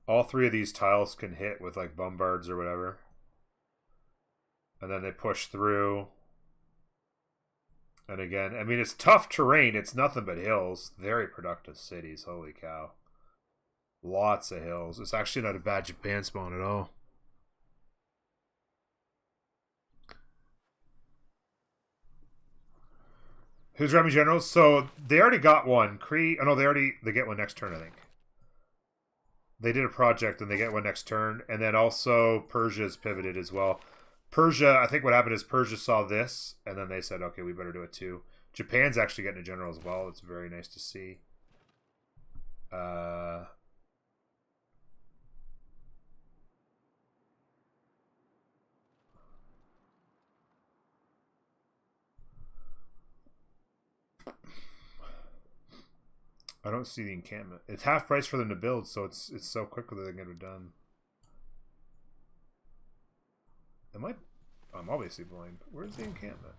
All three of these tiles can hit with like bombards or whatever. And then they push through. And again, I mean, it's tough terrain. It's nothing but hills. Very productive cities. Holy cow. Lots of hills. It's actually not a bad Japan spawn at all. Who's Remy Generals? So they already got one. Cree. Oh no, they get one next turn, I think. They did a project and they get one next turn. And then also Persia's pivoted as well. Persia, I think what happened is Persia saw this, and then they said, okay, we better do it too. Japan's actually getting a general as well. It's very nice to see. I don't see the encampment. It's half price for them to build, so it's so quick that they can get it done. I'm obviously blind. Where's the encampment?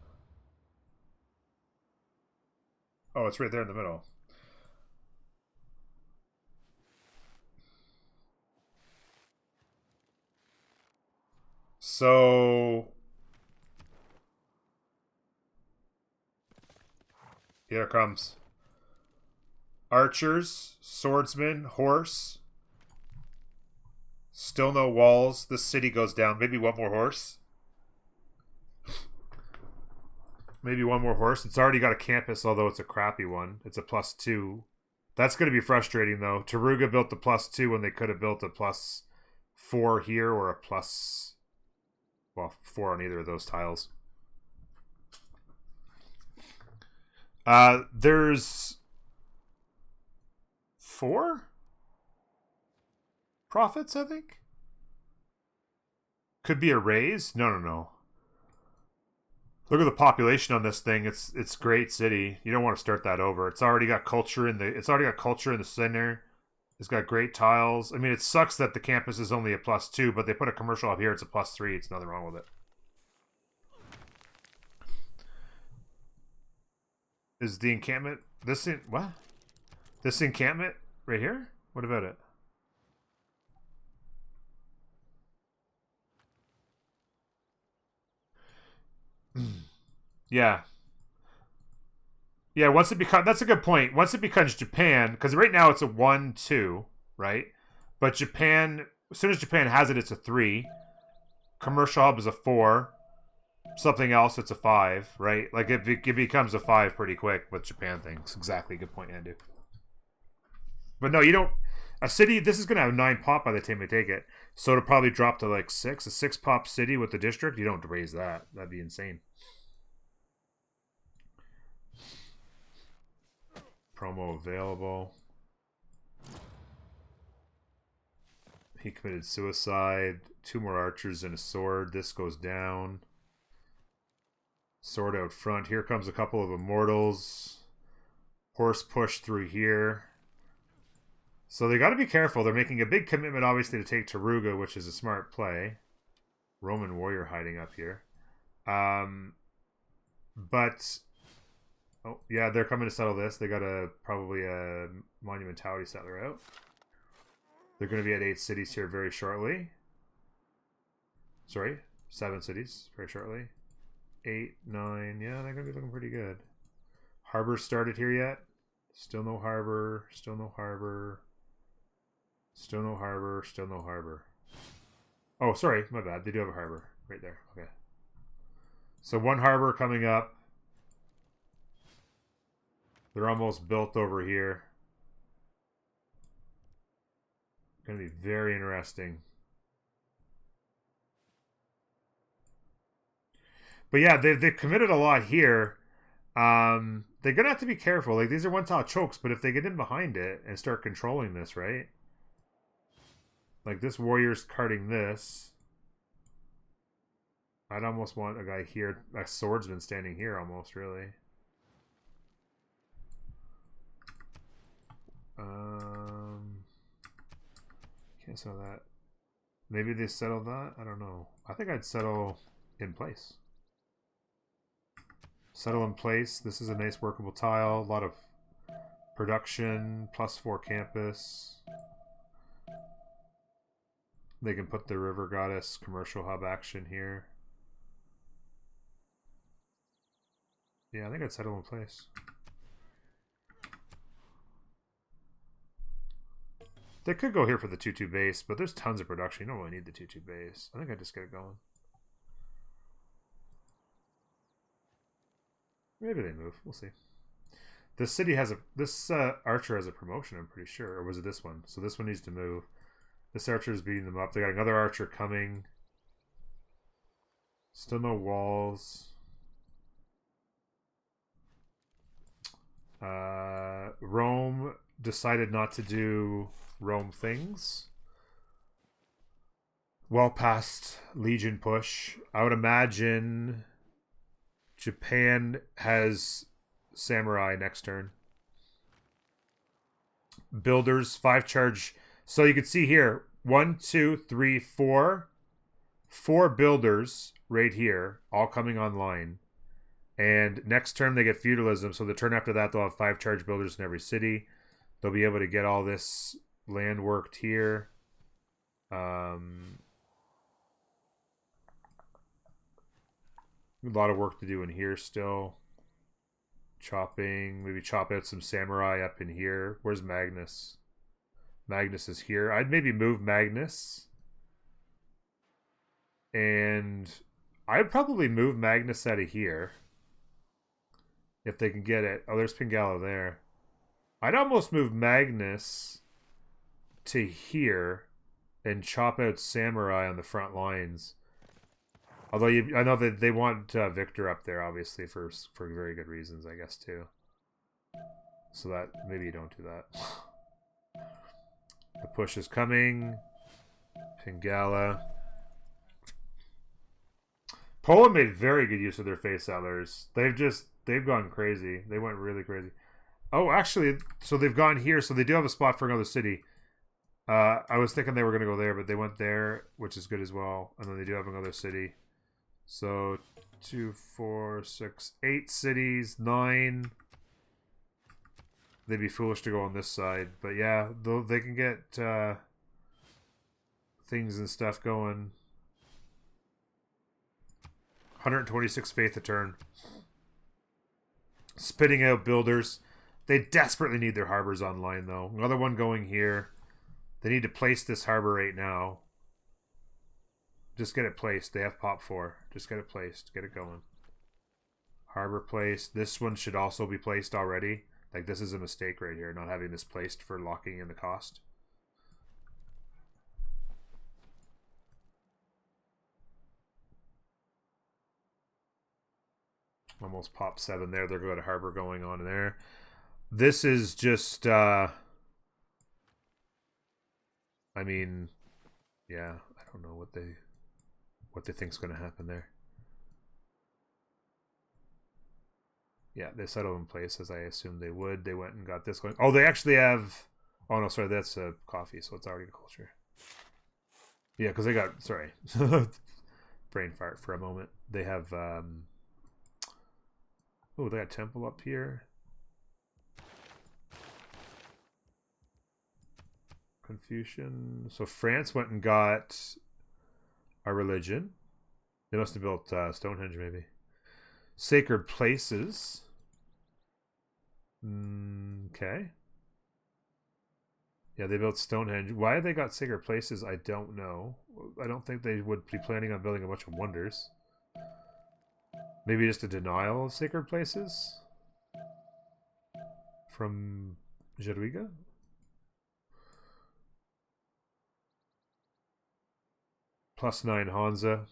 Oh, it's right there in the middle. So here it comes. Archers, swordsmen, horse. Still no walls. This city goes down. Maybe one more horse. Maybe one more horse. It's already got a campus, although it's a crappy one. It's a +2. That's going to be frustrating, though. Taruga built the +2 when they could have built a +4 here or a +4 on either of those tiles. There's 4 profits, I think. Could be a raise. No. Look at the population on this thing. It's great city. You don't want to start that over. It's already got culture in the center. It's got great tiles. I mean, it sucks that the campus is only a +2, but they put a commercial up here. It's a +3. It's nothing wrong with it. Is the encampment what? This encampment right here? What about it? Yeah. Yeah, that's a good point. Once it becomes Japan, because right now it's a 1-2, right? But Japan, as soon as Japan has it, it's a 3. Commercial hub is a 4. Something else, it's a 5, right? Like it becomes a 5 pretty quick with Japan things. Exactly, good point, Andy. But no, you don't. A city, this is going to have 9 pop by the time they take it. So it'll probably drop to like 6. A 6 pop city with the district, you don't raise that. That'd be insane. Promo available. He committed suicide. 2 more archers and a sword. This goes down. Sword out front. Here comes a couple of immortals. Horse push through here. So they got to be careful. They're making a big commitment, obviously, to take Taruga, which is a smart play. Roman warrior hiding up here. But oh yeah, they're coming to settle this. They got probably a monumentality settler out. They're going to be at 8 cities here very shortly. Sorry, 7 cities very shortly. 8, 9. Yeah, they're going to be looking pretty good. Harbor started here yet? Still no harbor. Still no harbor. Still no harbor. Still no harbor. Oh, sorry, my bad. They do have a harbor right there. Okay. So 1 harbor coming up. They're almost built over here. Going to be very interesting. But yeah, they've committed a lot here. They're going to have to be careful. Like, these are one-tile chokes, but if they get in behind it and start controlling this, right? Like, this warrior's carting this. I'd almost want a guy here, a swordsman standing here almost, really. Can't settle that. Maybe they settle that? I don't know. I think I'd settle in place. Settle in place. This is a nice workable tile. A lot of production. +4 campus. They can put the River Goddess commercial hub action here. Yeah, I think I'd settle in place. They could go here for the 2-2 base, but there's tons of production. You don't really need the 2-2 base. I think I just get it going. Maybe they move. We'll see. This city has a... This archer has a promotion, I'm pretty sure. Or was it this one? So this one needs to move. This archer is beating them up. They got another archer coming. Still no walls. Rome decided not to do Rome things. Well past Legion push. I would imagine Japan has Samurai next turn. Builders, 5 charge. So you can see here, 1, 2, 3, 4. 4 builders right here, all coming online. And next turn they get feudalism, so the turn after that they'll have 5 charge builders in every city. They'll be able to get all this land worked here. A lot of work to do in here still. Chopping, maybe chop out some samurai up in here. Where's Magnus? Magnus is here. I'd maybe move Magnus. And I'd probably move Magnus out of here. If they can get it. Oh, there's Pingala there. I'd almost move Magnus to here and chop out Samurai on the front lines. Although I know that they want Victor up there, obviously, for very good reasons, I guess, too. So that maybe you don't do that. The push is coming. Pingala. Poland made very good use of their face sellers. They've gone crazy. They went really crazy. Oh, actually, so they've gone here, so they do have a spot for another city. I was thinking they were going to go there, but they went there, which is good as well. And then they do have another city. So 2, 4, 6, 8 cities, 9. They'd be foolish to go on this side, but yeah, they can get things and stuff going. 126 faith a turn. Spitting out builders. They desperately need their harbors online, though. Another one going here. They need to place this harbor right now. Just get it placed. They have pop 4. Just get it placed. Get it going. Harbor placed. This one should also be placed already. Like, this is a mistake right here, not having this placed for locking in the cost. Almost pop 7 there. They're going to harbor going on there. This is just, I mean, yeah, I don't know what they think's going to happen there. Yeah, they settled in place as I assumed they would. They went and got this going. Oh, they actually have, oh no, sorry, that's a coffee, so it's already a culture. Yeah, because they got, sorry, brain fart for a moment. They have, oh, they got temple up here. Confucian. So France went and got a religion. They must have built Stonehenge, maybe. Sacred places. Okay. Yeah, they built Stonehenge. Why they got sacred places, I don't know. I don't think they would be planning on building a bunch of wonders. Maybe just a denial of sacred places? From Jadwiga? +9 Hansa.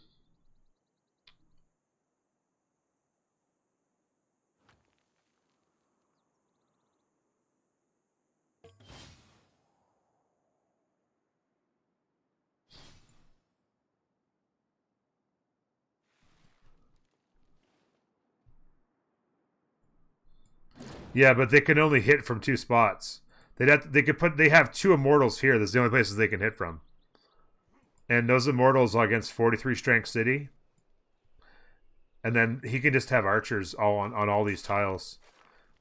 Yeah, but they can only hit from 2 spots. They have 2 immortals here. That's the only places they can hit from. And those immortals are against 43 strength city. And then he can just have archers all on all these tiles.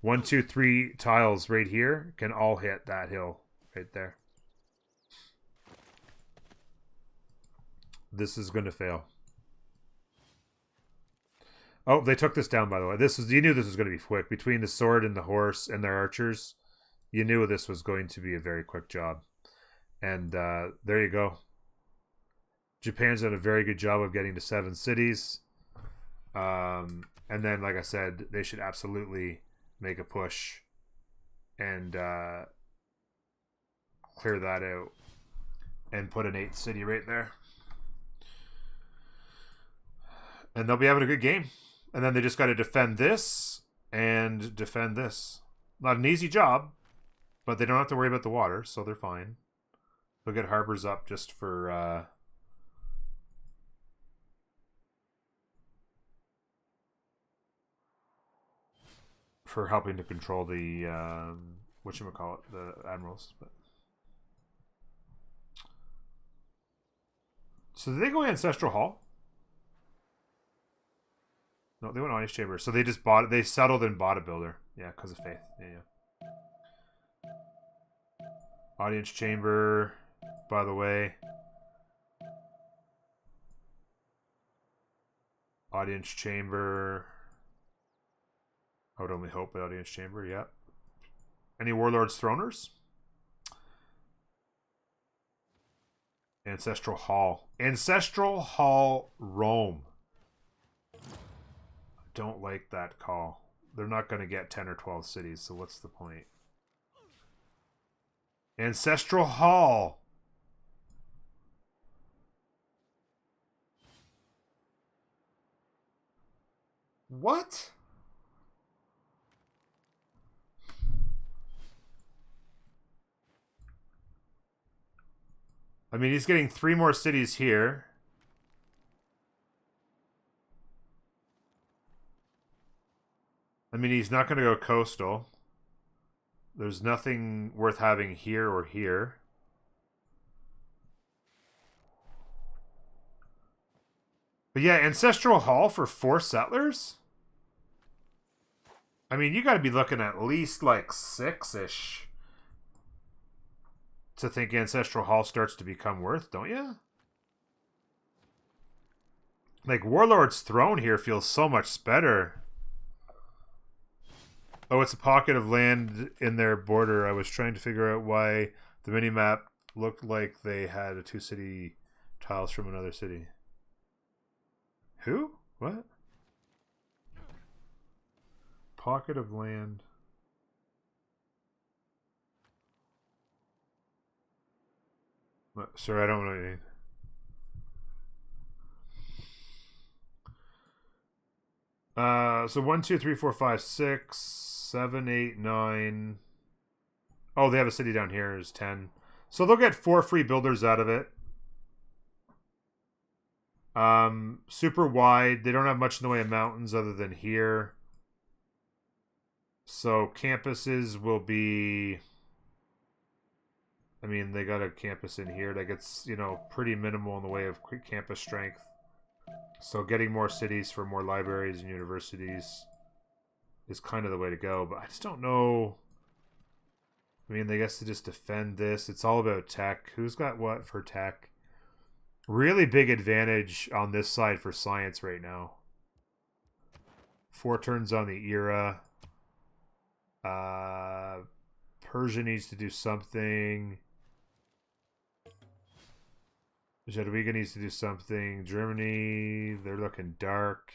1, 2, 3 tiles right here can all hit that hill right there. This is going to fail. Oh, they took this down, by the way. You knew this was going to be quick. Between the sword and the horse and their archers, you knew this was going to be a very quick job. And there you go. Japan's done a very good job of getting to 7 cities. And then, like I said, they should absolutely make a push and clear that out and put an 8th city right there. And they'll be having a good game. And then they just got to defend this and defend this. Not an easy job, but they don't have to worry about the water, so they're fine. They'll get harbors up just for helping to control the whatchamacallit, the admirals. But so did they go Ancestral Hall? No, they went Audience Chamber. So they just they settled and bought a builder. Yeah, because of faith. Yeah. Audience Chamber, by the way. Audience Chamber. I would only hope the Audience Chamber, yeah. Any Warlords Throners? Ancestral Hall. Ancestral Hall, Rome. Don't like that call. They're not going to get 10 or 12 cities, so what's the point? Ancestral Hall. What? I mean, he's getting 3 more cities here. I mean, he's not going to go coastal. There's nothing worth having here or here. But yeah, Ancestral Hall for 4 settlers? I mean, you got to be looking at least like 6-ish to think Ancestral Hall starts to become worth, don't you? Like, Warlord's Throne here feels so much better. Oh, it's a pocket of land in their border. I was trying to figure out why the minimap looked like they had a 2-city tiles from another city. Who? What? Pocket of land. What? Sir, I don't know anything. So 1, 2, 3, 4, 5, 6, 7, 8, 9. Oh, they have a city down here. Is 10. So they'll get 4 free builders out of it. Super wide. They don't have much in the way of mountains other than here. So campuses will be... I mean, they got a campus in here that gets, you know, pretty minimal in the way of campus strength. So getting more cities for more libraries and universities is kind of the way to go. But I just don't know. I mean, they guess to just defend this. It's all about tech. Who's got what for tech? Really big advantage on this side for science right now. 4 turns on the era. Persia needs to do something. Jadwiga needs to do something. Germany, they're looking dark.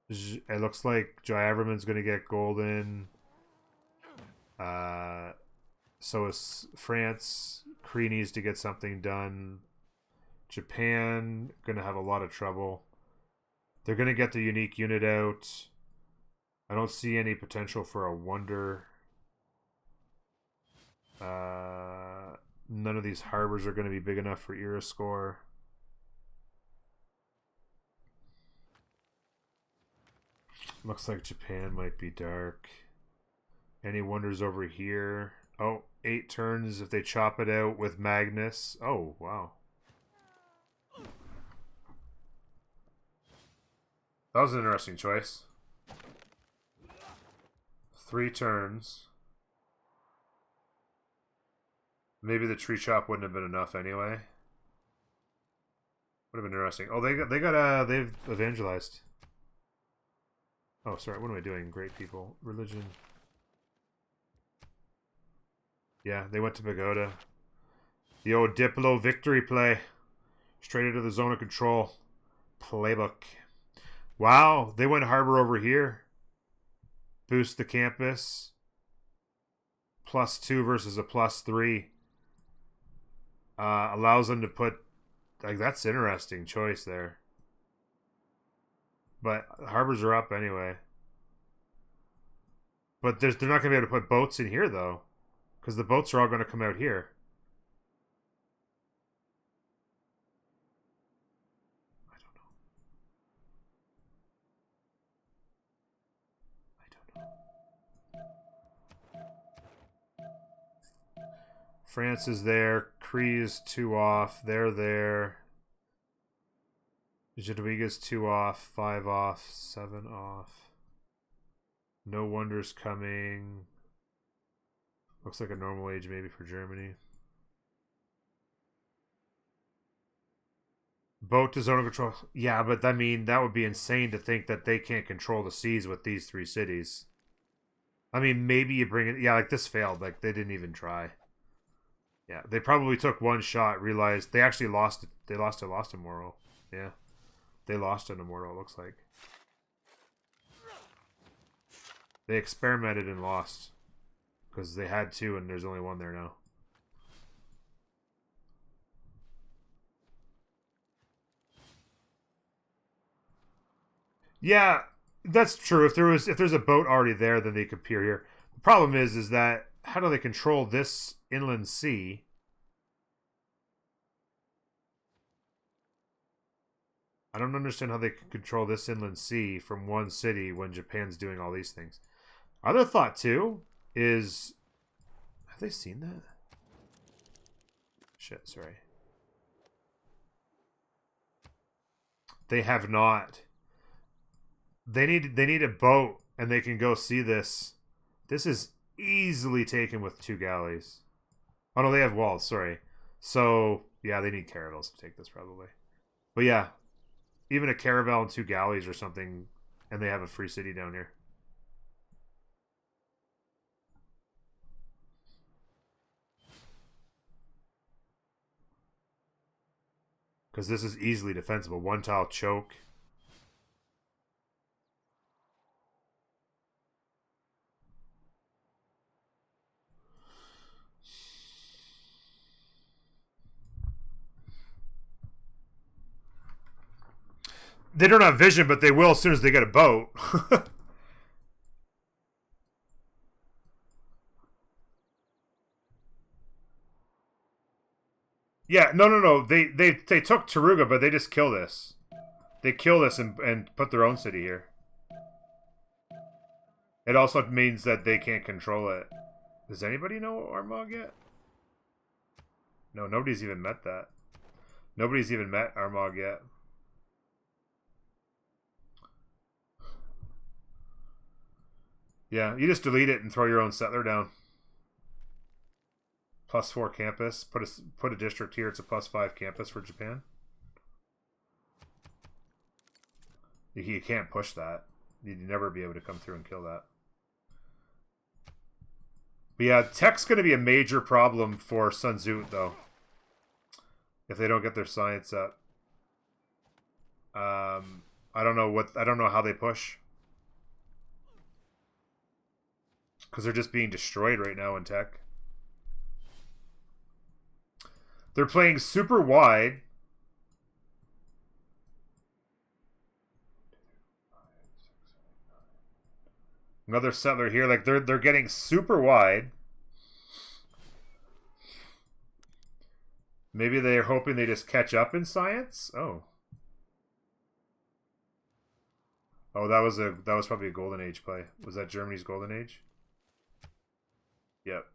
It looks like Jai-Averman's going to get golden. So is France. Cree needs to get something done. Japan, going to have a lot of trouble. They're going to get the unique unit out. I don't see any potential for a wonder. None of these harbors are going to be big enough for era score. Looks like Japan might be dark. Any wonders over here? Oh, 8 turns if they chop it out with Magnus. Oh, wow. That was an interesting choice. 3 turns. Maybe the tree chop wouldn't have been enough anyway. Would have been interesting. Oh, they've evangelized. Oh, sorry. What am I doing? Great people. Religion. Yeah, they went to Pagoda. The old Diplo victory play. Straight into the zone of control. Playbook. Wow, they went harbor over here. Boost the campus. +2 versus a +3. Allows them to put... Like, that's interesting choice there. But harbors are up anyway. But they're not going to be able to put boats in here, though. Because the boats are all going to come out here. I don't know. France is there. Cree is 2 off. They're there. Jadwiga's 2 off. 5 off. 7 off. No Wonders coming. Looks like a normal age maybe for Germany. Boat to zone of control. Yeah, but I mean, that would be insane to think that they can't control the seas with these 3 cities. I mean, maybe you bring it... Yeah, like this failed. Like, they didn't even try. Yeah, they probably took 1 shot, realized... They actually lost it. They lost a moral. Yeah. They lost an immortal, it looks like. They experimented and lost. Because they had 2 and there's only 1 there now. Yeah, that's true. If there's a boat already there, then they could peer here. The problem is that how do they control this inland sea? I don't understand how they can control this inland sea from 1 city when Japan's doing all these things. Other thought too is, have they seen that? Shit, sorry. They have not. They need a boat and they can go see this. This is easily taken with 2 galleys. Oh no, they have walls, sorry. So yeah, they need caravels to take this probably. But yeah, even a caravel and 2 galleys or something, and they have a free city down here. Because this is easily defensible. 1 tile choke. They don't have vision, but they will as soon as they get a boat. Yeah, no. They took Taruga, but they just kill this. They kill this and put their own city here. It also means that they can't control it. Does anybody know Armagh yet? No, nobody's even met that. Nobody's even met Armagh yet. Yeah, you just delete it and throw your own settler down. +4 campus. Put a district here. It's a +5 campus for Japan. You can't push that. You'd never be able to come through and kill that. But yeah, tech's going to be a major problem for Sun Tzu, though. If they don't get their science up. I don't know how they push. Because they're just being destroyed right now in tech. They're playing super wide. Another settler here. Like they're getting super wide. Maybe they're hoping they just catch up in science. Oh. Oh, that was probably a golden age play. Was that Germany's golden age? Yep.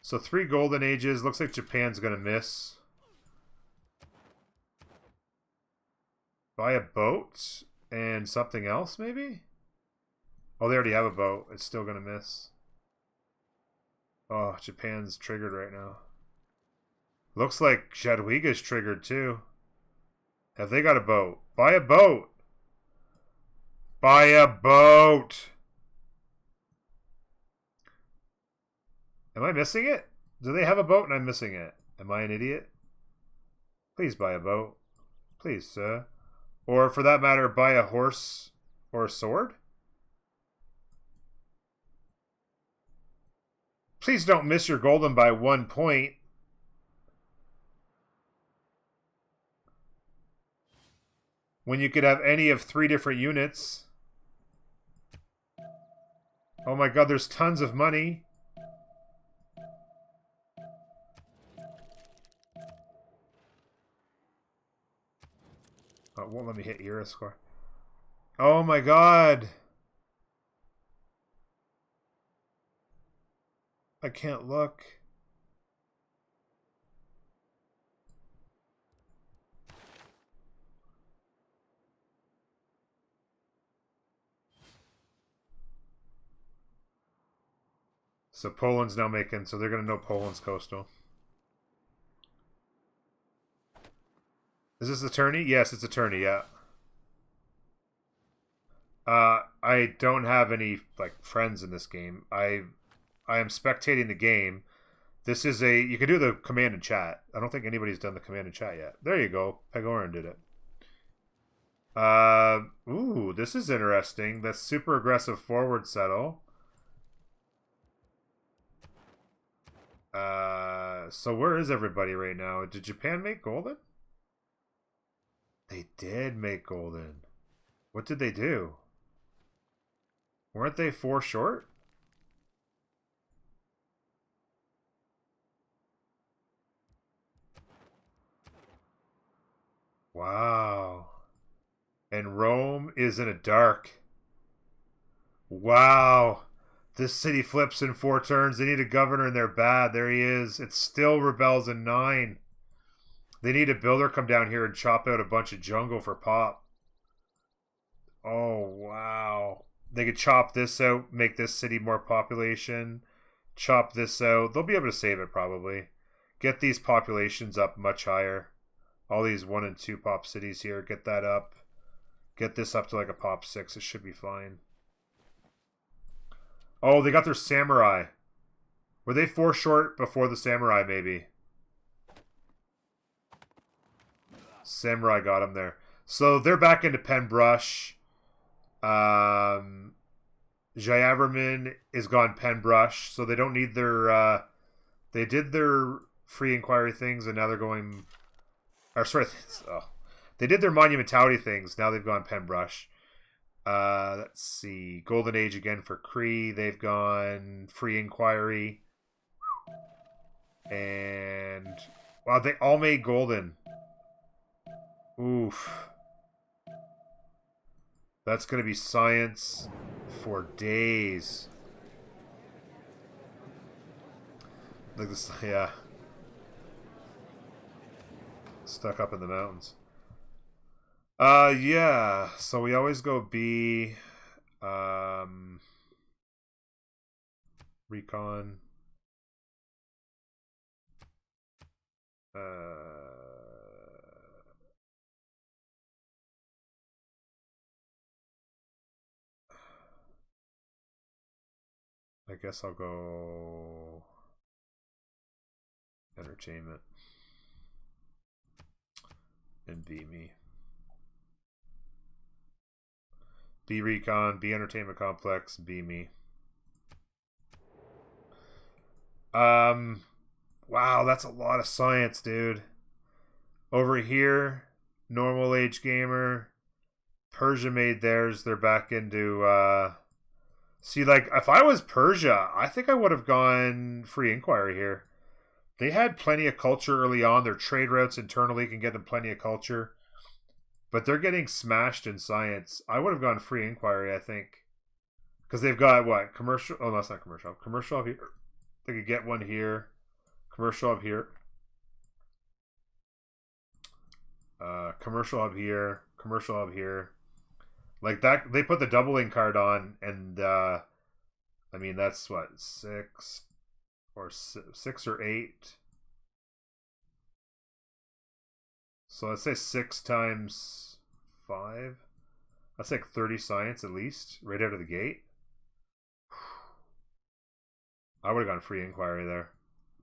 So 3 golden ages. Looks like Japan's gonna miss. Buy a boat and something else, maybe? Oh, they already have a boat. It's still gonna miss. Oh, Japan's triggered right now. Looks like Jadwiga's triggered too. Have they got a boat? Buy a boat! Buy a boat! Am I missing it? Do they have a boat and I'm missing it? Am I an idiot? Please buy a boat. Please, sir. Or for that matter, buy a horse or a sword? Please don't miss your golden by 1 point. When you could have any of 3 different units. Oh my god, there's tons of money. Oh, it won't let me hit Era score. Oh my god. I can't look. So Poland's now making, so they're going to know Poland's coastal. Is this a tourney? Yes, it's a tourney, yeah. I don't have any like friends in this game. I am spectating the game. This is a you can do the command and chat. I don't think anybody's done the command and chat yet. There you go. Pegoran did it. Ooh, this is interesting. That's super aggressive forward settle. So where is everybody right now? Did Japan make golden? They did make golden. What did they do? Weren't they 4 short? Wow. And Rome is in a dark. Wow. This city flips in 4 turns. They need a governor and they're bad. There he is. It still rebels in 9. They need a builder come down here and chop out a bunch of jungle for pop. Oh, wow. They could chop this out, make this city more population. Chop this out. They'll be able to save it probably. Get these populations up much higher. All these 1 and 2 pop cities here. Get that up. Get this up to like a pop 6. It should be fine. Oh, they got their samurai. Were they 4 short before the samurai, maybe? Samurai got them there. So they're back into Penbrush. Jayavarman is gone Penbrush. So they don't need their... they did their free inquiry things, and now they're going... Or sorry, oh. They did their monumentality things. Now they've gone Penbrush. Let's see. Golden Age again for Cree. They've gone free inquiry. And wow, they all made golden. Oof. That's gonna be science for days. Look at this, yeah. Stuck up in the mountains. Yeah. So we always go B. Recon. I guess I'll go entertainment and B me. B recon, B entertainment complex, B me. Wow, that's a lot of science, dude. Over here, normal age gamer. Persia made theirs. They're back into see, like, if I was Persia, I think I would have gone free inquiry here. They had plenty of culture early on. Their trade routes internally can get them plenty of culture. But they're getting smashed in science. I would have gone free inquiry, I think. Because they've got, what? Commercial? Oh, no, that's not commercial. Commercial up here. They could get one here. Commercial up here. Commercial up here. Commercial up here. Like that, they put the doubling card on, and I mean, that's what, 6, or 6 or 8. So let's say 6 times 5. That's like 30 science at least, right out of the gate. I would have gone free inquiry there.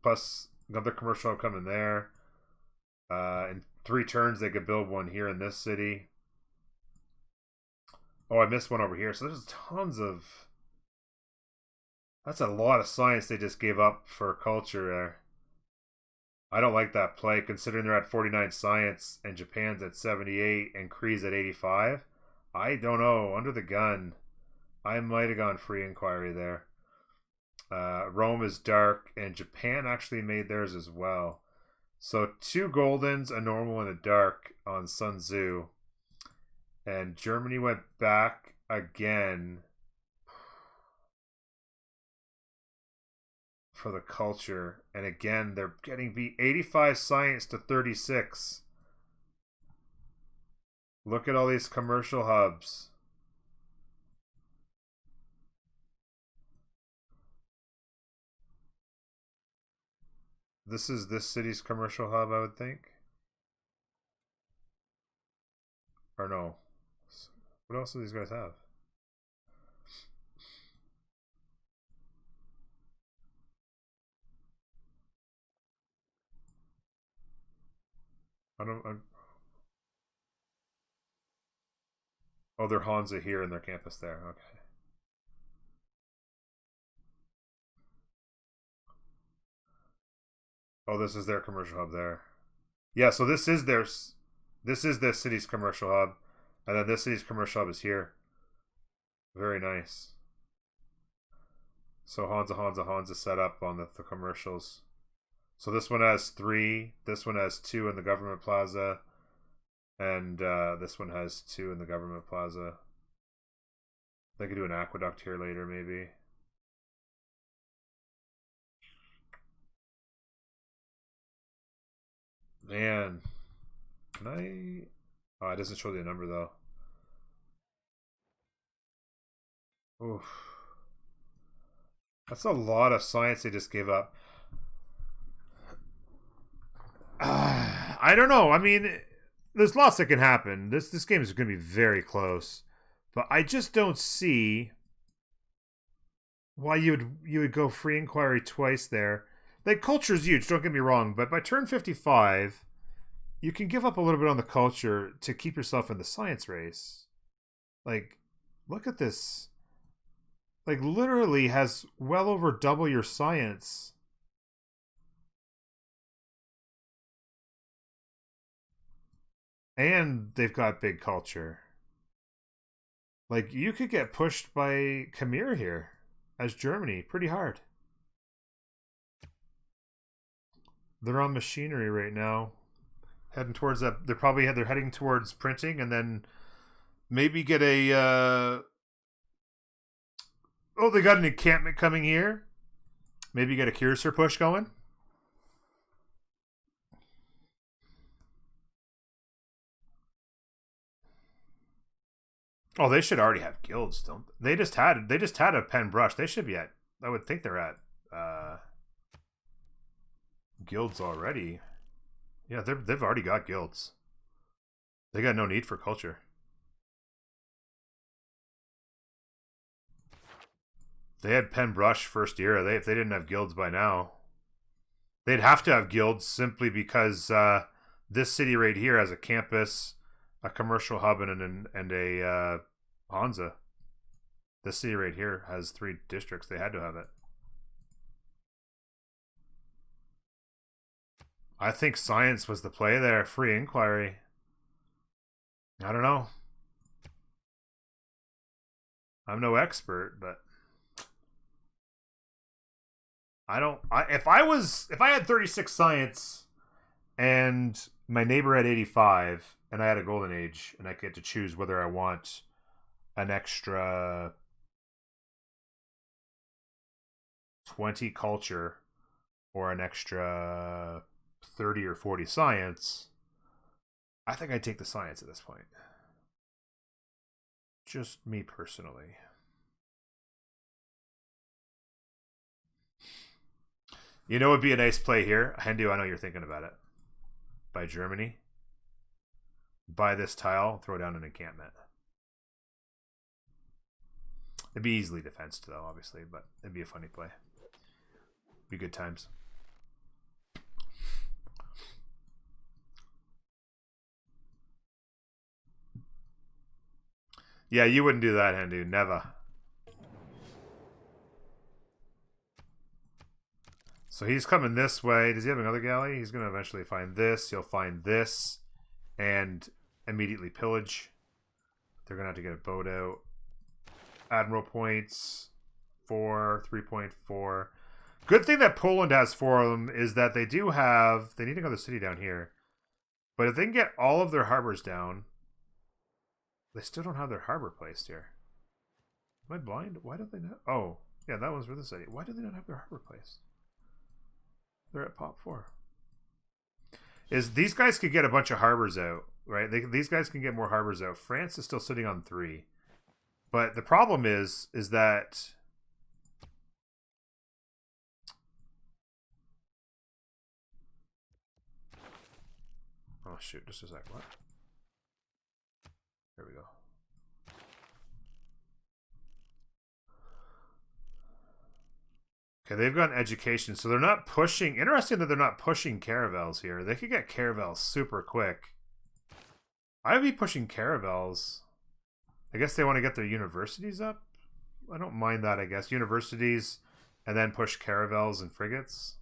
Plus, another commercial hub coming there. In 3 turns, they could build one here in this city. Oh, I missed one over here. So there's tons of... That's a lot of science they just gave up for culture there. I don't like that play, considering they're at 49 science and Japan's at 78 and Korea's at 85. I don't know. Under the gun, I might have gone free inquiry there. Rome is dark, and Japan actually made theirs as well. So 2 goldens, a normal, and a dark on SunTzu. And Germany went back again for the culture. And again, they're getting beat 85 science to 36. Look at all these commercial hubs. This is this city's commercial hub, I would think. Or no. What else do these guys have? Oh, they're Hansa here and their campus there. Okay. Oh, this is their commercial hub there. Yeah, so this is this city's commercial hub, and then this city's commercial hub is here. Very nice. So Hansa set up on the commercials. So this one has 3, this one has 2 in the government plaza, and this one has 2 in the government plaza. They could do an aqueduct here later, maybe. Man, can I... Oh, it doesn't show the number, though. Oof. That's a lot of science they just gave up. I don't know. I mean, there's lots that can happen. This game is going to be very close. But I just don't see why you would go free inquiry twice there. Like, culture is huge, don't get me wrong, but by turn 55, you can give up a little bit on the culture to keep yourself in the science race. Like, look at this. Like, literally has well over double your science. And they've got big culture. Like, you could get pushed by Khmer here as Germany pretty hard. They're on machinery right now. Heading towards that. They're heading towards printing, and then maybe get a... Oh, they got an encampment coming here. Maybe get a cursor push going. Oh, they should already have guilds, don't they? They just had a pen brush. They should be at... I would think they're at guilds already. Yeah, they've already got guilds. They got no need for culture. They had pen brush first year. If they didn't have guilds by now, they'd have to have guilds simply because this city right here has a campus, a commercial hub, and a Hansa. This city right here has 3 districts. They had to have it. I think science was the play there. Free inquiry. I don't know. I'm no expert, but if I had 36 science and my neighbor had 85 and I had a golden age and I get to choose whether I want an extra 20 culture or an extra 30 or 40 science, I think I'd take the science at this point. Just me personally. You know what would be a nice play here? Hendu, I know you're thinking about it. By Germany. Buy this tile, throw down an encampment. It'd be easily defensed, though, obviously, but it'd be a funny play. Be good times. Yeah, you wouldn't do that, Hendu. Never. So he's coming this way. Does he have another galley? He's going to eventually find this. He'll find this. And immediately pillage. They're going to have to get a boat out. Admiral points. 4. 3.4. Good thing that Poland has 4 of them is that they do have... They need another city down here. But if they can get all of their harbors down... They still don't have their harbor placed here. Am I blind? Why don't they not? Oh, yeah, that one's for the city. Why do they not have their harbor placed? They're at pop 4. Is these guys could get a bunch of harbors out, right? These guys can get more harbors out. France is still sitting on 3. But the problem is that... Oh, shoot. Just a sec. What? There we go. Okay, they've got an education, so they're not pushing... Interesting that they're not pushing caravels here. They could get caravels super quick. I'd be pushing caravels. I guess they want to get their universities up? I don't mind that, I guess. Universities, and then push caravels and frigates.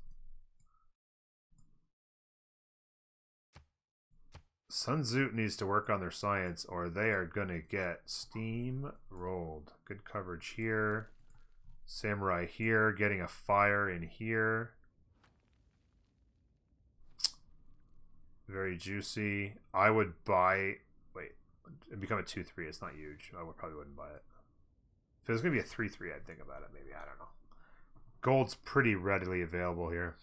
SunTzu needs to work on their science, or they are going to get steam-rolled. Good coverage here. Samurai here, getting a fire in here. Very juicy. I would buy... Wait, it'd become a 2-3. It's not huge. I probably wouldn't buy it. If it was going to be a 3-3, I'd think about it. Maybe, I don't know. Gold's pretty readily available here.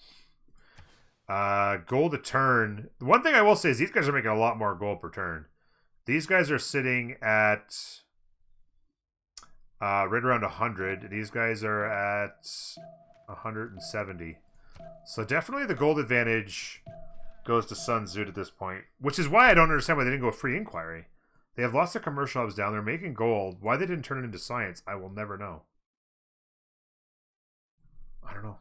Gold a turn. The one thing I will say is these guys are making a lot more gold per turn. These guys are sitting at right around 100. These guys are at 170. So definitely the gold advantage goes to Sun Tzu at this point, which is why I don't understand why they didn't go free inquiry. They have lots of commercial hubs down. They're making gold. Why they didn't turn it into science, I will never know. I don't know.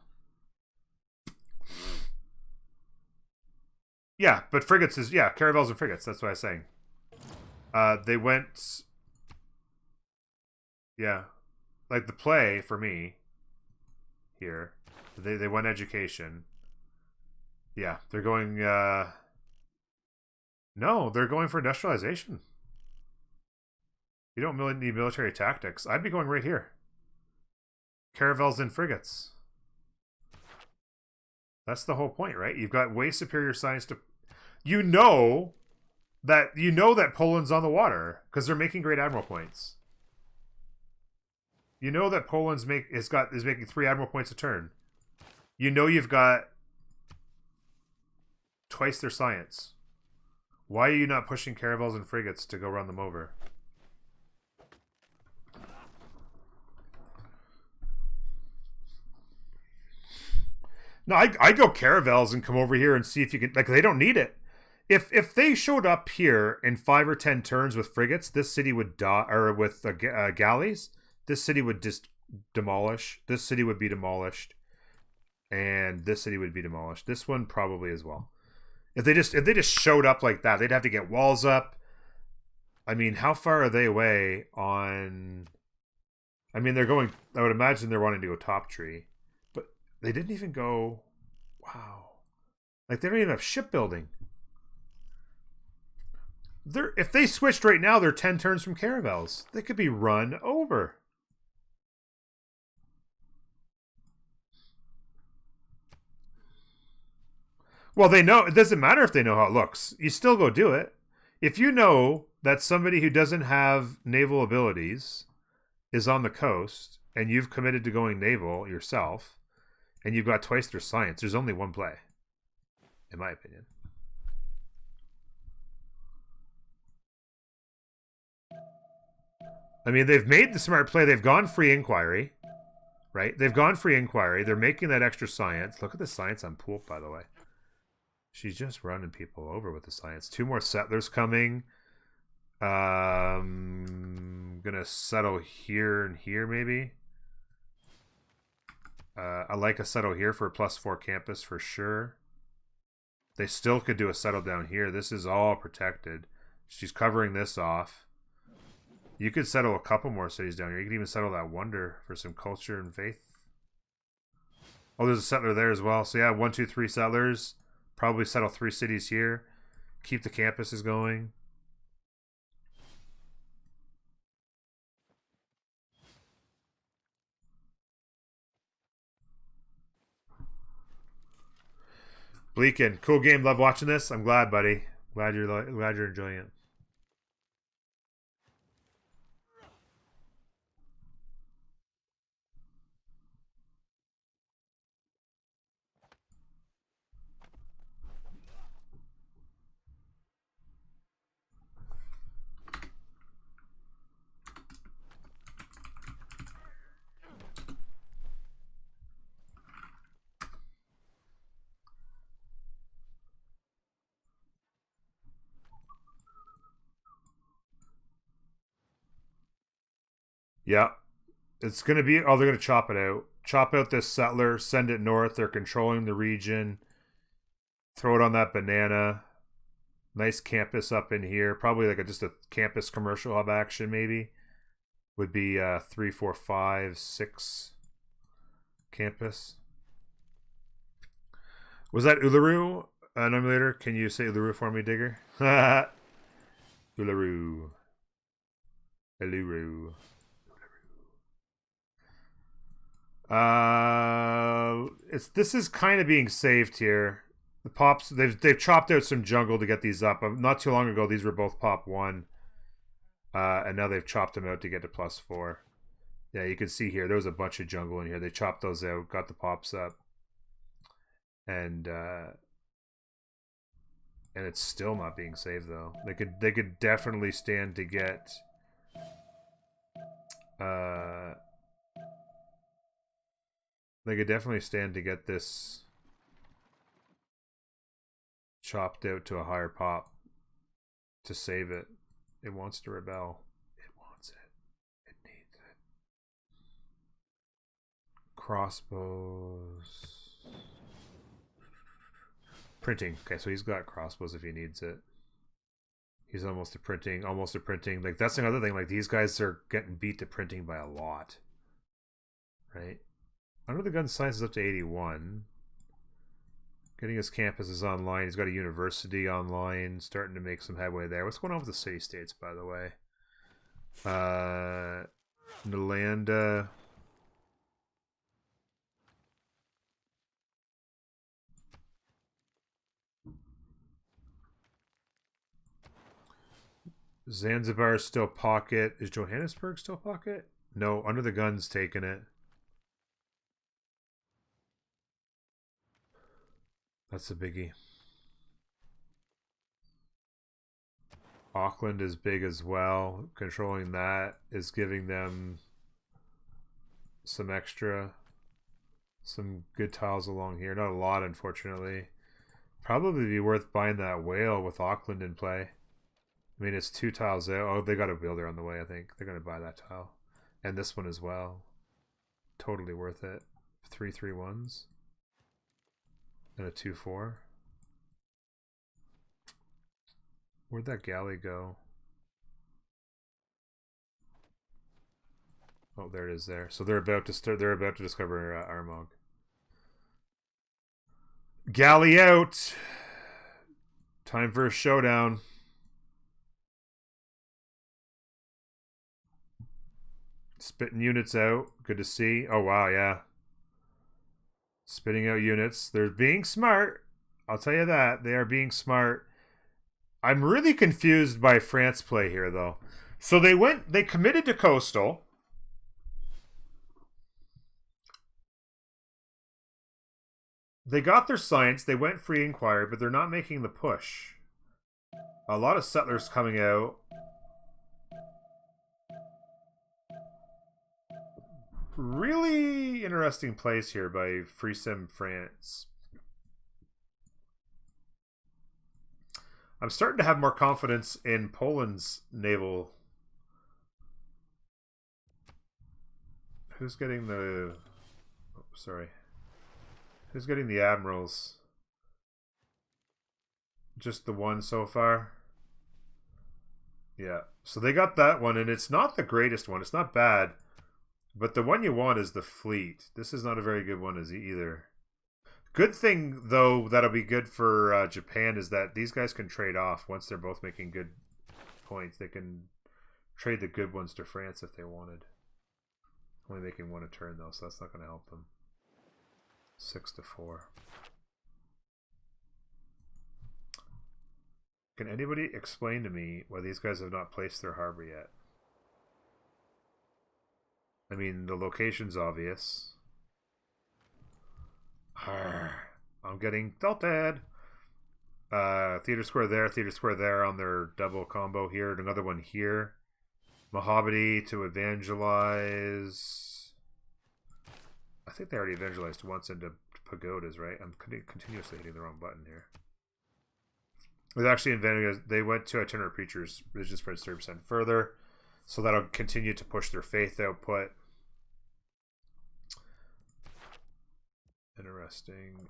Yeah, but frigates is... Yeah, caravels and frigates. That's what I was saying. They went... Yeah. Like, the play, for me, here, they went education. Yeah, they're going... No, they're going for industrialization. You don't need military tactics. I'd be going right here. Caravels and frigates. That's the whole point, right? You've got way superior science to... You know that Poland's on the water because they're making great admiral points. You know that Poland's is making 3 admiral points a turn. You know you've got twice their science. Why are you not pushing caravels and frigates to go run them over? No, I go caravels and come over here and see if you can... Like, they don't need it. If they showed up here in 5 or 10 turns with frigates, this city would die... Or with galleys, this city would just demolish. This city would be demolished. And this city would be demolished. This one probably as well. If they just showed up like that, they'd have to get walls up. I mean, how far are they away on... I mean, they're going... I would imagine they're wanting to go top tree. They didn't even go... Wow. Like, they don't even have shipbuilding. If they switched right now, they're 10 turns from caravels. They could be run over. Well, they know... It doesn't matter if they know how it looks. You still go do it. If you know that somebody who doesn't have naval abilities is on the coast, and you've committed to going naval yourself... And you've got twice their science. There's only one play, in my opinion. I mean, they've made the smart play. They've gone free inquiry. right? They've gone free inquiry. They're making that extra science. Look at the science on Poulp, by the way. She's just running people over with the science. 2 more settlers coming. Gonna settle here and here, maybe. I like a settle here for a +4 campus for sure. They still could do a settle down here. This is all protected. She's covering this off. You could settle a couple more cities down here. You could even settle that Wonder for some culture and faith. Oh, there's a settler there as well. So yeah, 1, 2, 3 settlers. Probably settle 3 cities here. Keep the campuses going. Bleakin, cool game. Love watching this. I'm glad, buddy. Glad you're enjoying it. Yeah. It's going to be... Oh, they're going to chop it out. Chop out this settler. Send it north. They're controlling the region. Throw it on that banana. Nice campus up in here. Probably like just a campus commercial hub action, maybe. Would be 3, 4, 5, 6 campus. Was that Uluru? An emulator? Can you say Uluru for me, Digger? Uluru. Uluru. This is kind of being saved here. The pops, they've chopped out some jungle to get these up. Not too long ago, these were both pop 1. And now they've chopped them out to get to +4. Yeah, you can see here, there was a bunch of jungle in here. They chopped those out, got the pops up. And it's still not being saved though. They could definitely stand to get they could definitely stand to get this chopped out to a higher pop to save it. It wants to rebel. It wants it. It needs it. Crossbows. Printing. Okay, so he's got crossbows if he needs it. He's almost a printing. Like, that's another thing. Like, these guys are getting beat to printing by a lot. Right? Under the gun science is up to 81. Getting his campuses online. He's got a university online. Starting to make some headway there. What's going on with the city-states, by the way? Nalanda. Zanzibar is still pocket. Is Johannesburg still pocket? No, Under the Gun's taking it. That's a biggie. Auckland is big as well. Controlling that is giving them some some good tiles along here. Not a lot, unfortunately. Probably be worth buying that whale with Auckland in play. I mean, it's 2 tiles out. Oh, they got a builder on the way, I think. They're going to buy that tile. And this one as well. Totally worth it. 3 3-1s. And a 2-4. Where'd that galley go? Oh, there it is there. So they're about to start. They're about to discover Armagh. Galley out. Time for a showdown. Spitting units out. Good to see. Oh, wow, yeah. Spitting out units. They're being smart. I'll tell you that. They are being smart. I'm really confused by France play here, though. So they committed to coastal. They got their science. They went free inquiry, but they're not making the push. A lot of settlers coming out. Really? pretty interesting plays here by FreeSim France. I'm starting to have more confidence in Poland's naval. Who's getting the... Oh, sorry. Who's getting the admirals? Just the one so far? Yeah. So they got that one, and it's not the greatest one. It's not bad. But the one you want is the fleet. This is not a very good one either. Good thing, though, that'll be good for Japan is that these guys can trade off once they're both making good points. They can trade the good ones to France if they wanted. Only making one a turn, though, so that's not going to help them. 6-4. Can anybody explain to me why these guys have not placed their harbor yet? I mean, the location's obvious. I'm getting tilted. Theater square there on their double combo here. Another one here. Mohabadi to evangelize. I think they already evangelized once into pagodas, right? I'm continuously hitting the wrong button here. They actually they went to itinerant preachers. Religion spreads 30% further. So that'll continue to push their faith output. Interesting.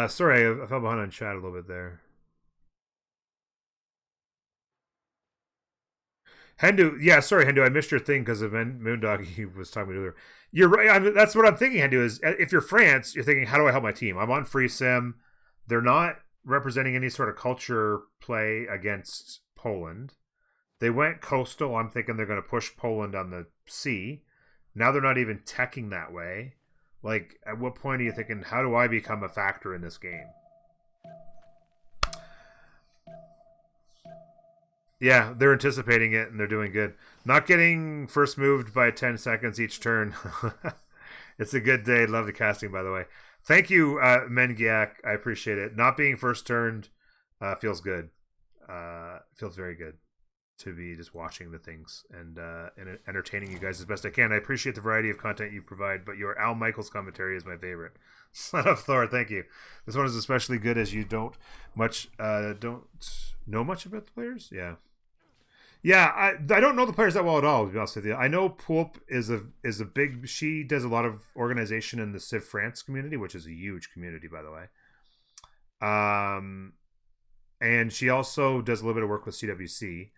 Sorry, I fell behind on chat a little bit there. Hendu, yeah, sorry, Hendu, I missed your thing because of Moondog he was talking earlier. You're right. That's what I'm thinking, Hendu, is if you're France, you're thinking, how do I help my team? I'm on free sim. They're not representing any sort of culture play against Poland. They went coastal. I'm thinking they're going to push Poland on the sea. Now they're not even teching that way. Like, at what point are you thinking, how do I become a factor in this game? Yeah, they're anticipating it, and they're doing good. Not getting first moved by 10 seconds each turn. It's a good day. Love the casting, by the way. Thank you, Mengiak. I appreciate it. Not being first turned feels good. Feels very good to be just watching the things and entertaining you guys as best I can. I appreciate the variety of content you provide, but your Al Michaels commentary is my favorite. Son of Thor, thank you. This one is especially good as you don't know much about the players. Yeah, I don't know the players that well at all, to be honest with you. I know Poulp is a big... She does a lot of organization in the Civ France community, which is a huge community, by the way. And she also does a little bit of work with CWC.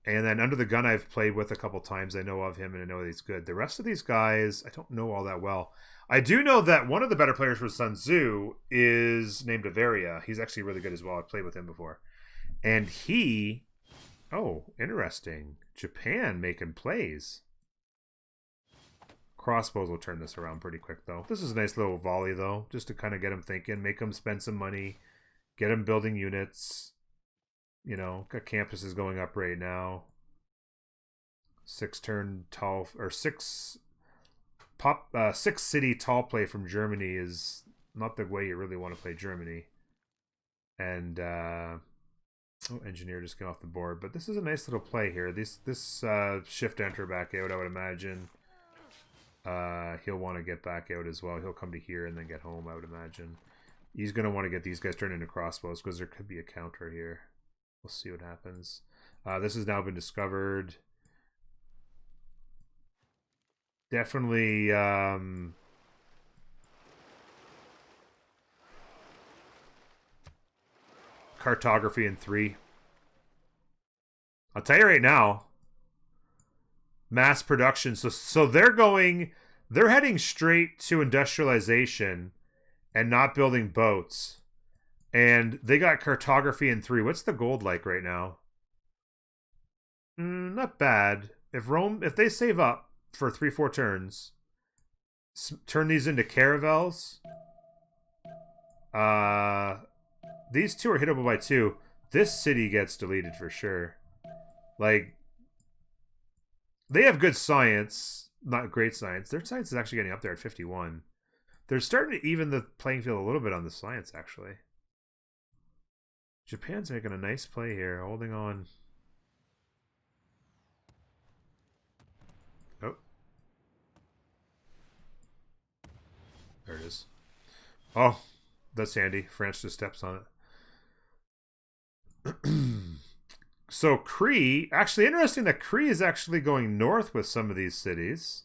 And then Under the Gun I've played with a couple times. I know of him and I know that he's good. The rest of these guys, I don't know all that well. I do know that one of the better players for SunTzu is named Averia. He's actually really good as well. I've played with him before. And he... Oh, interesting. Japan making plays. Crossbows will turn this around pretty quick, though. This is a nice little volley, though, just to kind of get him thinking, make him spend some money, get him building units. You know, got campuses going up right now. 6-turn tall, or 6 city tall play from Germany is not the way you really want to play Germany. And engineer just came off the board, but this is a nice little play here. This shift enter back out, I would imagine. He'll want to get back out as well. He'll come to here and then get home, I would imagine. He's going to want to get these guys turned into crossbows because there could be a counter here. We'll see what happens. This has now been discovered. Definitely cartography in 3. I'll tell you right now, mass production. So they're heading straight to industrialization and not building boats. And they got cartography in 3. What's the gold like right now? Not bad. If they save up for 3-4 turns, turn these into caravels. These 2 are hittable by 2. This city gets deleted for sure. Like, they have good science. not great science. Their science is actually getting up there at 51. They're starting to even the playing field a little bit on the science, actually. Japan's making a nice play here, holding on. Oh. There it is. Oh, that's handy. France just steps on it. So Cree, actually interesting that Cree is actually going north with some of these cities.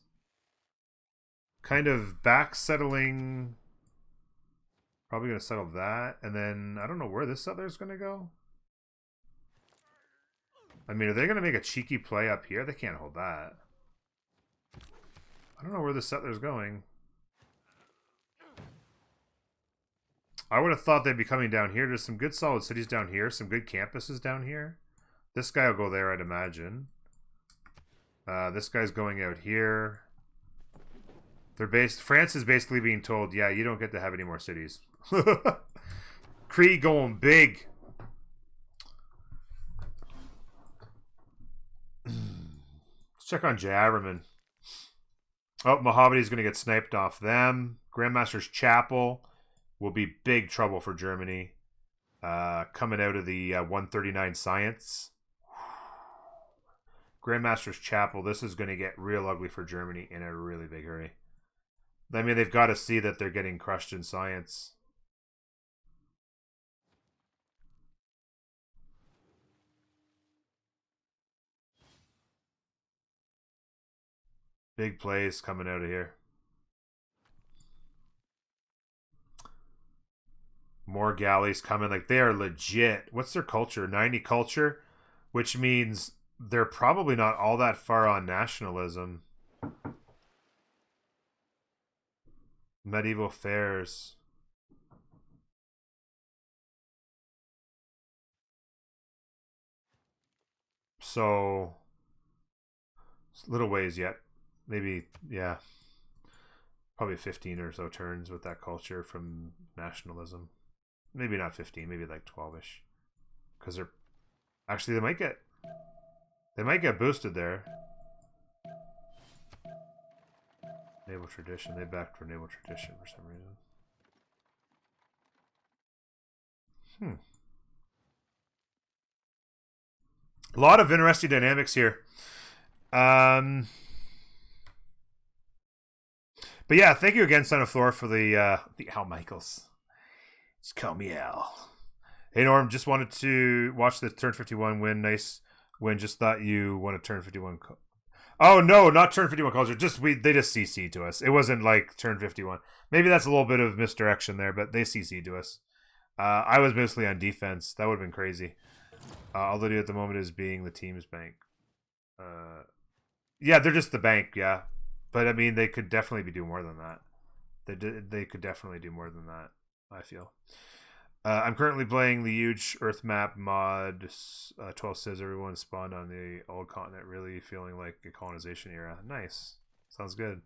Kind of back settling. Probably going to settle that. And then I don't know where this settler's going to go. I mean, are they going to make a cheeky play up here? They can't hold that. I don't know where the settler's going. I would have thought they'd be coming down here. There's some good solid cities down here. Some good campuses down here. This guy will go there, I'd imagine. This guy's going out here. France is basically being told, yeah, you don't get to have any more cities. Cree going big. Let's check on Javerman. Oh, Mohammedi's going to get sniped off them. Grandmaster's Chapel will be big trouble for Germany. Coming out of the 139 science. Grandmaster's Chapel. This is going to get real ugly for Germany in a really big hurry. I mean, they've got to see that they're getting crushed in science. Big plays coming out of here. More galleys coming. Like, they are legit. What's their culture? 90 culture? Which means they're probably not all that far on nationalism. Medieval fairs. So, it's a little ways yet. Maybe, yeah. Probably 15 or so turns with that culture from nationalism. Maybe not 15, maybe like 12-ish. Because they're... Actually, they might get boosted there. Naval tradition. They backed for naval tradition for some reason. A lot of interesting dynamics here. But yeah, thank you again, Son of Thor, for the Al Michaels. Just call me Al. Hey Norm, just wanted to watch the turn 51 win. Nice win. Just thought you won a turn 51. Oh no, not turn 51 culture. They just CC'd to us. It wasn't like turn 51. Maybe that's a little bit of misdirection there, but they CC'd to us. I was mostly on defense. That would have been crazy. All they do at the moment is being the team's bank. Yeah, they're just the bank, yeah. But I mean, they could definitely be doing more than that. They could definitely do more than that, I feel. I'm currently playing the huge Earth map mod. 12 says everyone spawned on the old continent, really feeling like a colonization era. Nice. Sounds good.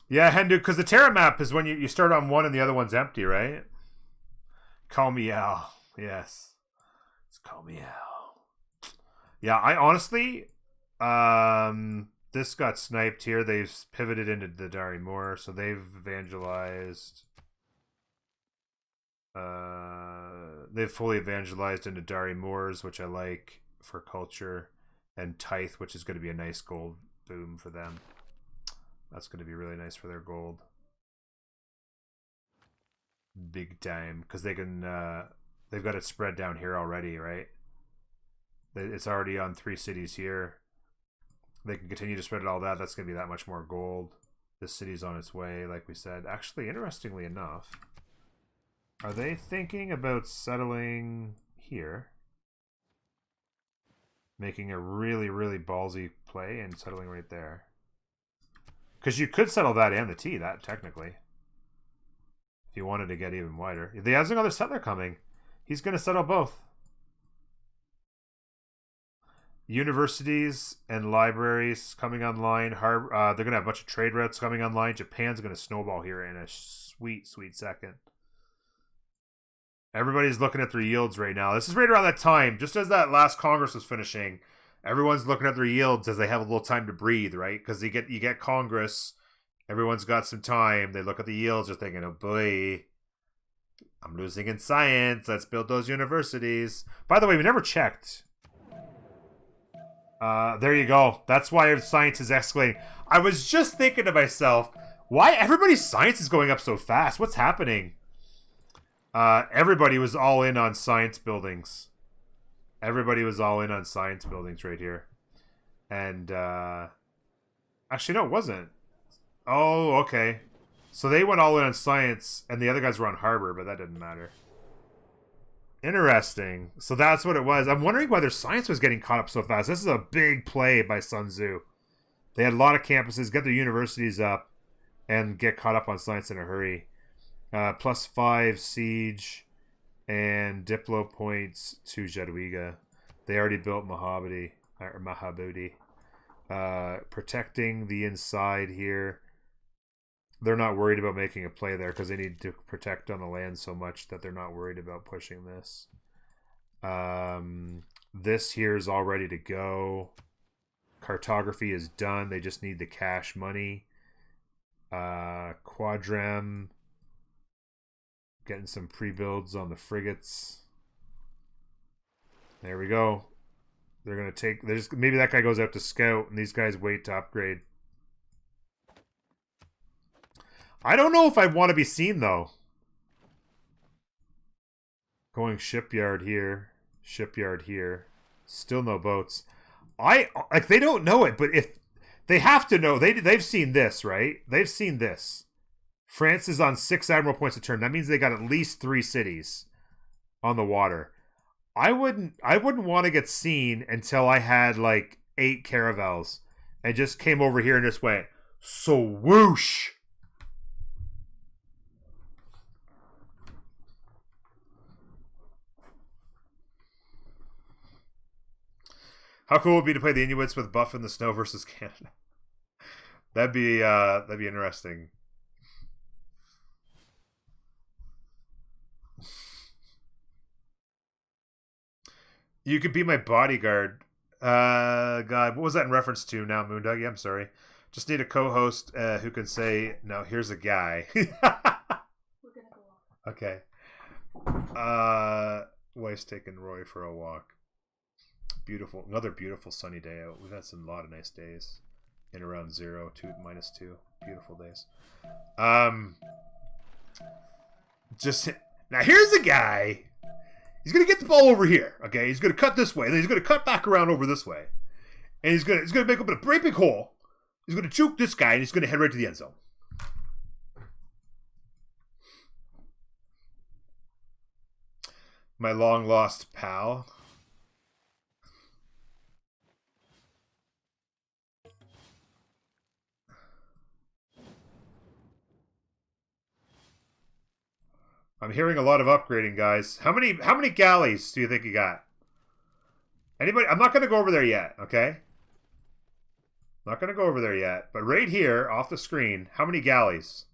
Yeah, Hendu, because the Terra map is when you start on one and the other one's empty, right? Call me Al. Yes. It's call me Al. Yeah, I honestly... this got sniped here. They've pivoted into the Dari Moor, so they've evangelized. They've fully evangelized into Dari Moors, which I like for culture, and Tithe, which is going to be a nice gold boom for them. That's going to be really nice for their gold. Big time, because they can. They've got it spread down here already, right? It's already on 3 cities here. They can continue to spread it all that. That's going to be that much more gold. This city's on its way, like we said. Actually, interestingly enough, are they thinking about settling here? Making a really, really ballsy play and settling right there. Because you could settle that and the T, that technically. If you wanted to get even wider. He has another settler coming. He's going to settle both. Universities and libraries coming online. They're going to have a bunch of trade routes coming online. Japan's going to snowball here in a sweet, sweet second. Everybody's looking at their yields right now. This is right around that time, just as that last Congress was finishing. Everyone's looking at their yields as they have a little time to breathe, right? Because you get Congress, everyone's got some time. They look at the yields, they're thinking, oh boy, I'm losing in science. Let's build those universities. By the way, we never checked. There you go. That's why science is escalating. I was just thinking to myself, why everybody's science is going up so fast? What's happening? Everybody was all in on science buildings. Everybody was all in on science buildings right here. And, actually, no, it wasn't. Oh, okay. So they went all in on science, and the other guys were on harbor, but that didn't matter. Interesting. So that's what it was. I'm wondering why their science was getting caught up so fast. This is a big play by Sun Tzu. They had a lot of campuses, get their universities up, and get caught up on science in a hurry. +5 siege and Diplo points to Jadwiga. They already built Mahabudi. Protecting the inside here. They're not worried about making a play there because they need to protect on the land so much that they're not worried about pushing this. This here is all ready to go. Cartography is done. They just need the cash money. Quadram. Getting some pre-builds on the frigates. There we go. They're going to take... maybe that guy goes out to scout, and these guys wait to upgrade. I don't know if I want to be seen, though. Going shipyard here. Shipyard here. Still no boats. They don't know it, but if... They have to know. They've seen this, right? They've seen this. France is on 6 admiral points a turn. That means they got at least 3 cities on the water. I wouldn't want to get seen until I had like 8 caravels and just came over here and just went so whoosh. How cool would it be to play the Inuits with Buff in the Snow versus Canada? That'd be interesting. You could be my bodyguard. God, what was that in reference to now, Moondoggy? I'm sorry. Just need a co-host who can say, no, here's a guy. We're gonna go off. Okay. Wife's taking Roy for a walk. Beautiful. Another beautiful sunny day out. We've had a lot of nice days. In around 0 to -2. Beautiful days. Now here's a guy. He's going to get the ball over here, okay? He's going to cut this way, then he's going to cut back around over this way. And he's going to make up a great big hole. He's going to juke this guy, and he's going to head right to the end zone. My long-lost pal. I'm hearing a lot of upgrading, guys. How many galleys do you think you got? Anybody? I'm not going to go over there yet, okay? Not going to go over there yet. But right here, off the screen, how many galleys?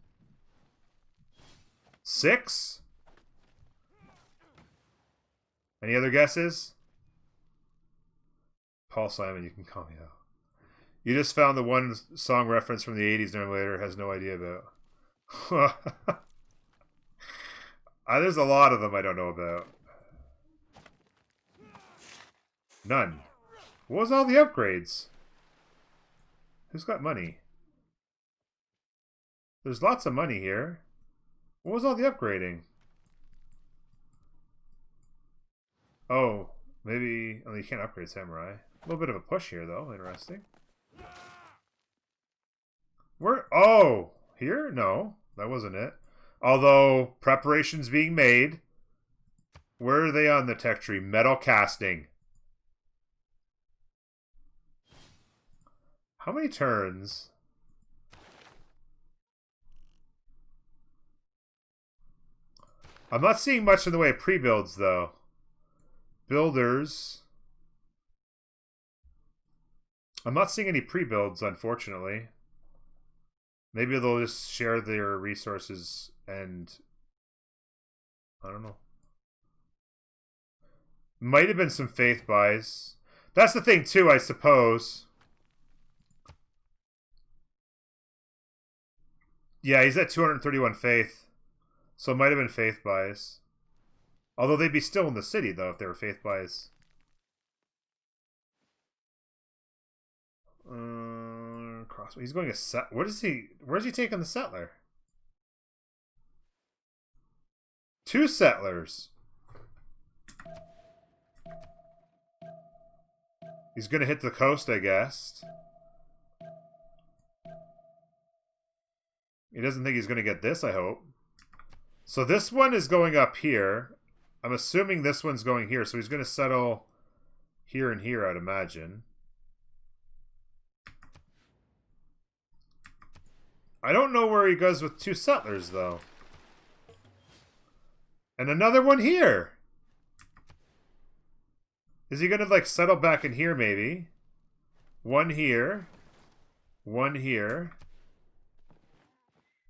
6? Any other guesses? Paul Simon, you can call me out. You just found the one song reference from the 80s Narrator has no idea about. There's a lot of them I don't know about. None. What was all the upgrades? Who's got money? There's lots of money here. What was all the upgrading? Oh, maybe... Oh, you can't upgrade Samurai. A little bit of a push here, though. Interesting. Where? Oh! Here? No. That wasn't it. Although, preparations being made. Where are they on the tech tree? Metal casting. How many turns? I'm not seeing much in the way of pre-builds, though. Builders. I'm not seeing any pre-builds, unfortunately. Maybe they'll just share their resources and... I don't know. Might have been some faith buys. That's the thing too, I suppose. Yeah, he's at 231 faith. So it might have been faith buys. Although they'd be still in the city, though, if they were faith buys. He's going a set. What is he? Where's he taking the settler? 2 settlers. He's going to hit the coast, I guess. He doesn't think he's going to get this, I hope. So this one is going up here. I'm assuming this one's going here. So he's going to settle here and here, I'd imagine. I don't know where he goes with 2 settlers, though. And another one here. Is he going to, like, settle back in here, maybe? 1 here. 1 here.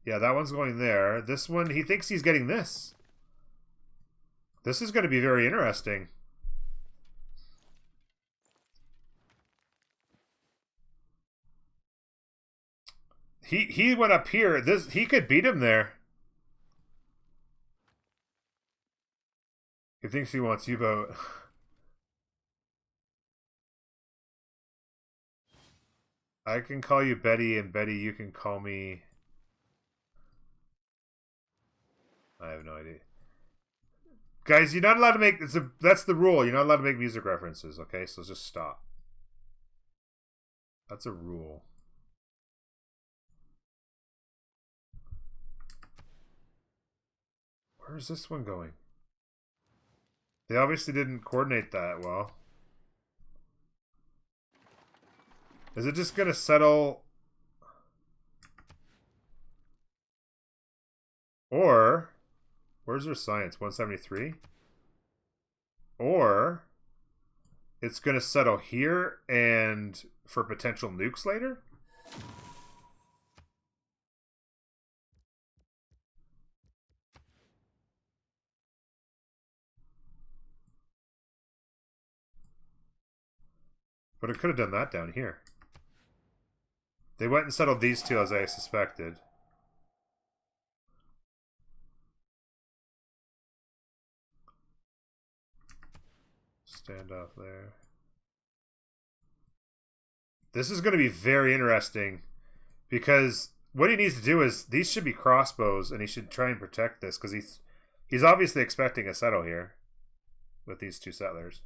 Yeah, that one's going there. This one, he thinks he's getting this. This is going to be very interesting. He went up here. He could beat him there. He thinks he wants U-boat. I can call you Betty, and Betty, you can call me... I have no idea. Guys, you're not allowed to make... That's the rule. You're not allowed to make music references, okay? So just stop. That's a rule. Where's this one going? They obviously didn't coordinate that well. Is it just going to settle? Or, where's their science? 173? Or, it's going to settle here and for potential nukes later? But it could have done that down here. They went and settled these 2 as I suspected. Standoff there. This is going to be very interesting because what he needs to do is these should be crossbows and he should try and protect this because he's obviously expecting a settle here with these 2 settlers.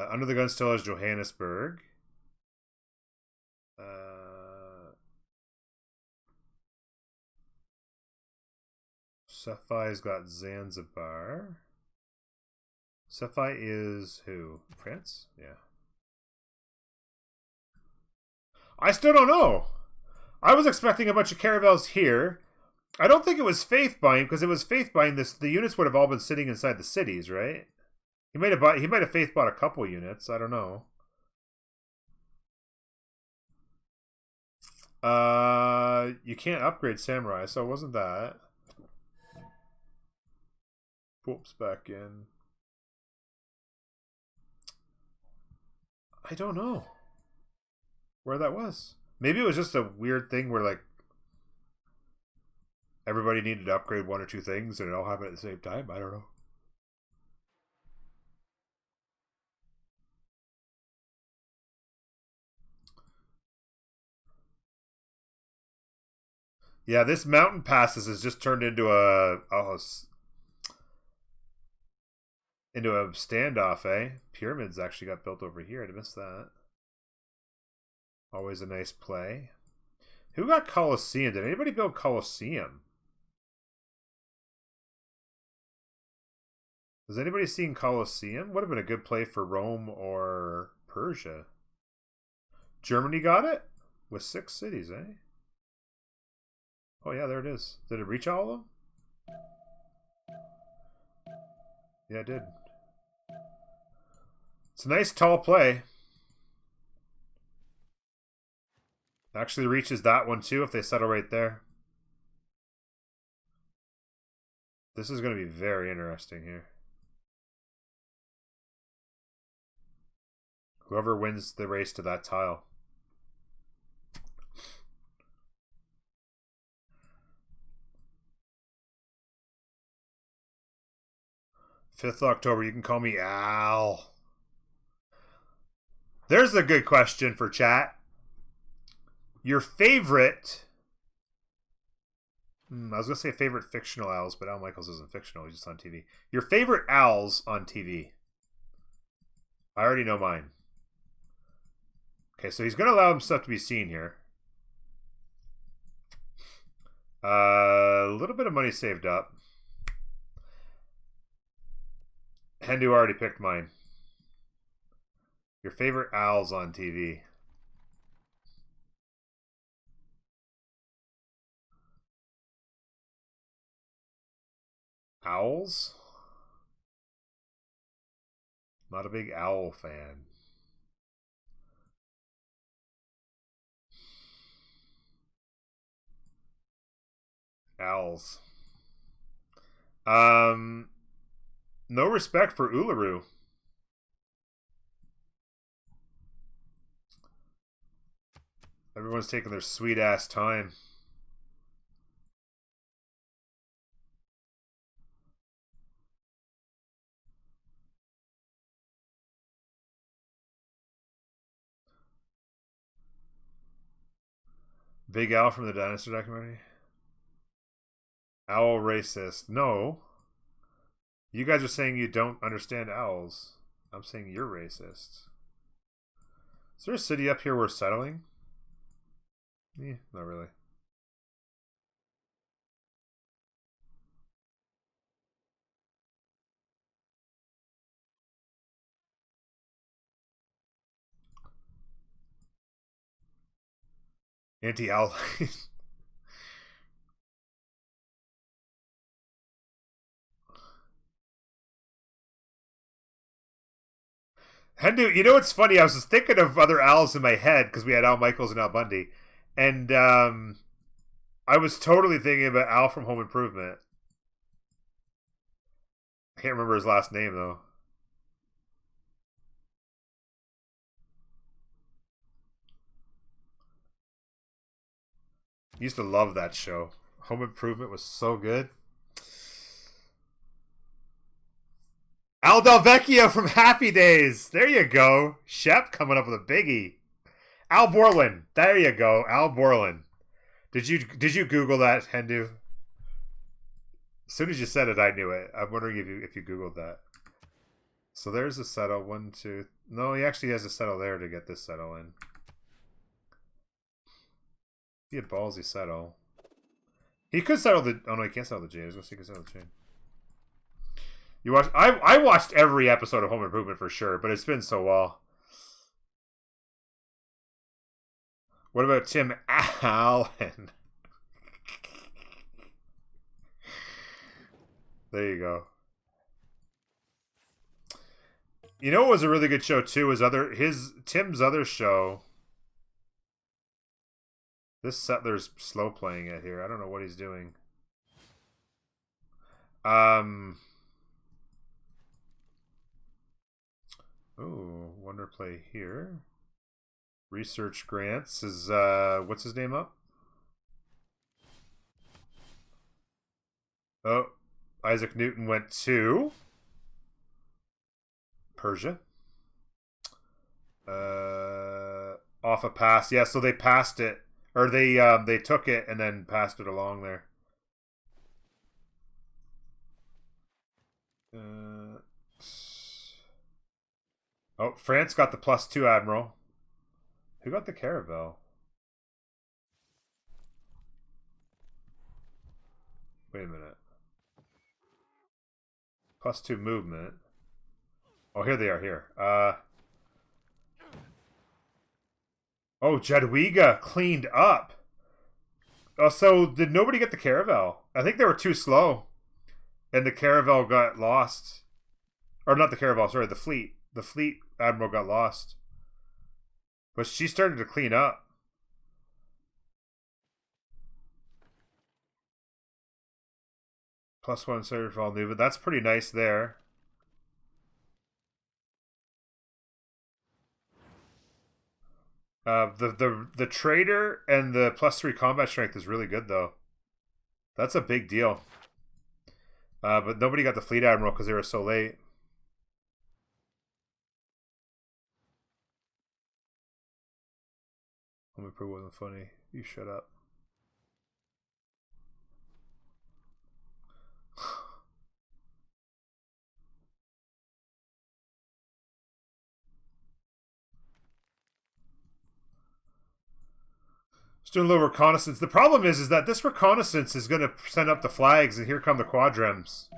Under the gun still is Johannesburg. Cephai's got Zanzibar. Cephai is who? France? Yeah. I still don't know. I was expecting a bunch of caravels here. I don't think it was faith buying because it was faith buying. The units would have all been sitting inside the cities, right? He might have faith bought a couple units. I don't know. You can't upgrade samurai, so it wasn't that. Whoops, back in. I don't know where that was. Maybe it was just a weird thing where like everybody needed to upgrade 1 or 2 things and it all happened at the same time. I don't know. Yeah, this mountain passes has just turned into a standoff, eh? Pyramids actually got built over here. I missed that. Always a nice play. Who got Colosseum? Did anybody build Colosseum? Has anybody seen Colosseum? Would have been a good play for Rome or Persia. Germany got it? With 6 cities, eh? Oh yeah, there it is. Did it reach all of them? Yeah, it did. It's a nice tall play. Actually reaches that one too if they settle right there. This is going to be very interesting here. Whoever wins the race to that tile. "5th October, you can call me Al." There's a good question for chat. Your favorite... I was going to say favorite fictional Als, but Al Michaels isn't fictional. He's just on TV. Your favorite Als on TV. I already know mine. Okay, so he's going to allow himself to be seen here. A little bit of money saved up. Hendu already picked mine. Your favorite Als on TV. Owls? Not a big owl fan. Owls. No respect for Uluru. Everyone's taking their sweet ass time. Big Al from the Dinosaur documentary. Owl racist. No. You guys are saying you don't understand owls. I'm saying you're racist. Is there a city up here we're settling? Not really. Anti-owl. Hendu, you know what's funny? I was just thinking of other owls in my head because we had Al Michaels and Al Bundy. And I was totally thinking about Al from Home Improvement. I can't remember his last name, though. I used to love that show. Home Improvement was so good. Al Del Vecchio from Happy Days. There you go. Shep coming up with a biggie. Al Borland. There you go. Al Borland. Did you Google that, Hendu? As soon as you said it, I knew it. I'm wondering if you Googled that. So there's a settle. 1, 2. No, he actually has a settle there to get this settle in. He had ballsy settle. He could settle the... Oh, no, he can't settle the J. I was going to say he could settle the chain. You watched... I watched every episode of Home Improvement for sure, but it's been so well. What about Tim Allen? There you go. You know what was a really good show too? Was Tim's other show. This settler's slow playing it here. I don't know what he's doing. Oh, wonder play here. Research grants is what's his name up? Oh, Isaac Newton went to Persia. Off a pass. Yeah, so they passed it. Or they took it and then passed it along there. Oh, France got the +2 admiral. Who got the caravel? Wait a minute. +2 movement. Oh, here they are here. Oh, Jadwiga cleaned up. Oh, so did nobody get the caravel? I think they were too slow. And the caravel got lost. Or not the caravel, sorry, the fleet. The fleet admiral got lost. But she started to clean up. +1 surge for all new, but that's pretty nice there. The trader and the +3 combat strength is really good though. That's a big deal. But nobody got the fleet admiral because they were so late. Let me prove it wasn't funny. You shut up. Just doing a little reconnaissance. The problem is that this reconnaissance is going to send up the flags, and here come the quadrems.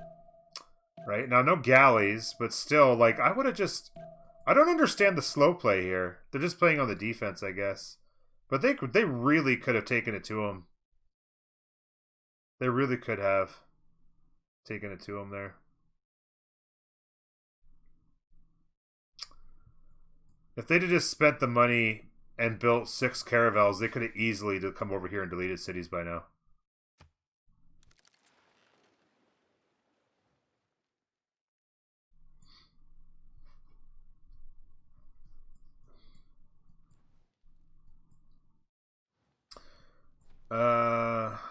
Right? Now, no galleys, but still, like, I would have just... I don't understand the slow play here. They're just playing on the defense, I guess. But they really could have taken it to him. They really could have taken it to him there. If they'd have just spent the money and built 6 caravels, they could have easily come over here and deleted cities by now.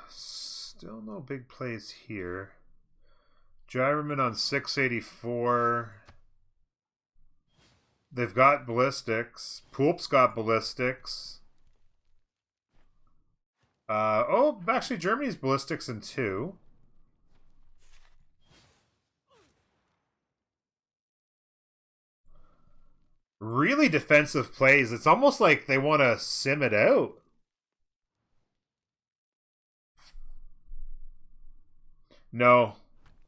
Still no big plays here. Gyroman on 684. They've got ballistics. Poulp's got ballistics. Oh, actually, Germany's ballistics in 2. Really defensive plays. It's almost like they want to sim it out. No.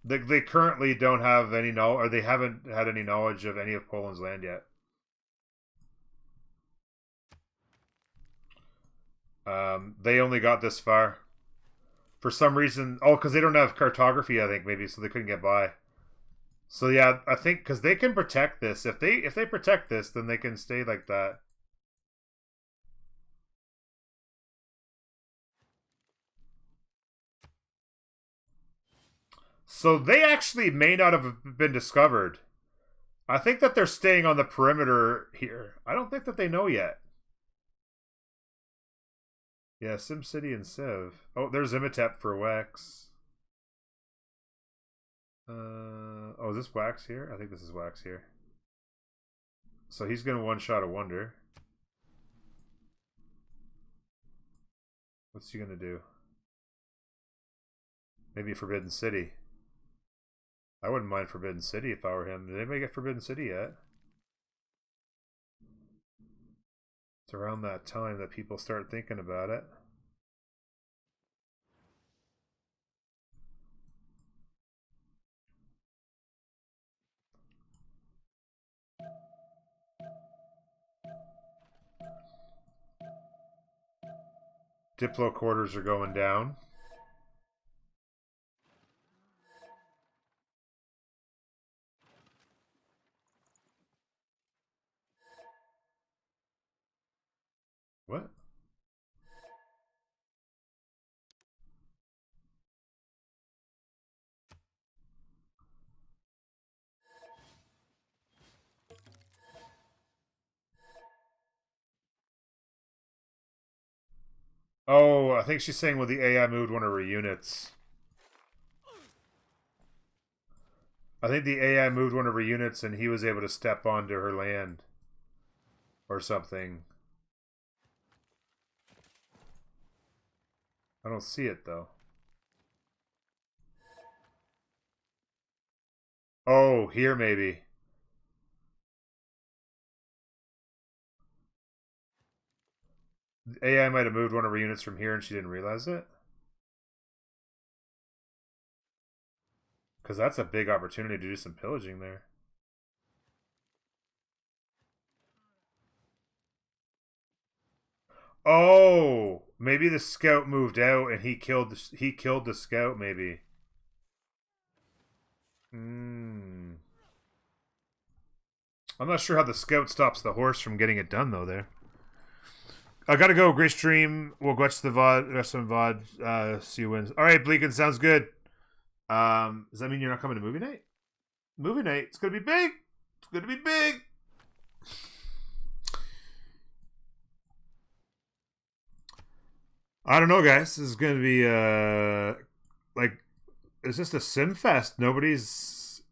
They currently don't have any knowledge, or they haven't had any knowledge of any of Poland's land yet. They only got this far. For some reason, oh, because they don't have cartography, I think, maybe, so they couldn't get by. So yeah, I think because they can protect this. If they protect this, then they can stay like that. So they actually may not have been discovered. I think that they're staying on the perimeter here. I don't think that they know yet. Yeah, SimCity and Civ. Oh, there's Imatep for Wax. Oh, is this Wax here? I think this is Wax here. So he's going to one-shot a wonder. What's he going to do? Maybe Forbidden City. I wouldn't mind Forbidden City if I were him. Did anybody get Forbidden City yet? It's around that time that people start thinking about it. Diplo quarters are going down. What? Oh, I think she's saying when the AI moved one of her units. I think the AI moved one of her units and he was able to step onto her land. Or something. I don't see it, though. Oh, here maybe. The AI might have moved one of her units from here and she didn't realize it. Because that's a big opportunity to do some pillaging there. Oh, maybe the scout moved out and he killed the scout. Maybe. I'm not sure how the scout stops the horse from getting it done though. There. I gotta go. Great stream. We'll watch the VOD. Rest of the VOD. See you wins. All right, Bleakin. Sounds good. Does that mean you're not coming to movie night? Movie night. It's gonna be big. It's gonna be big. I don't know, guys. This is gonna be like, it's just a sim fest. Nobody's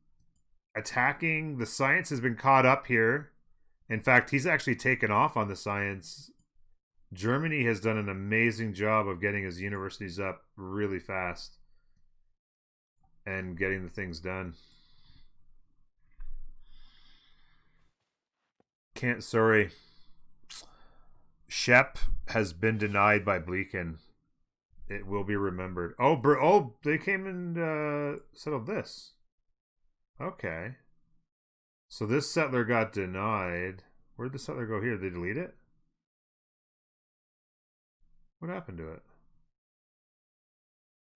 attacking. The science has been caught up here. In fact, he's actually taken off on the science. Germany has done an amazing job of getting his universities up really fast and getting the things done. Can't, sorry. Shep has been denied by Bleakin. It will be remembered. Oh, they came and settled this. Okay. So this settler got denied. Where'd the settler go here? Did they delete it? What happened to it?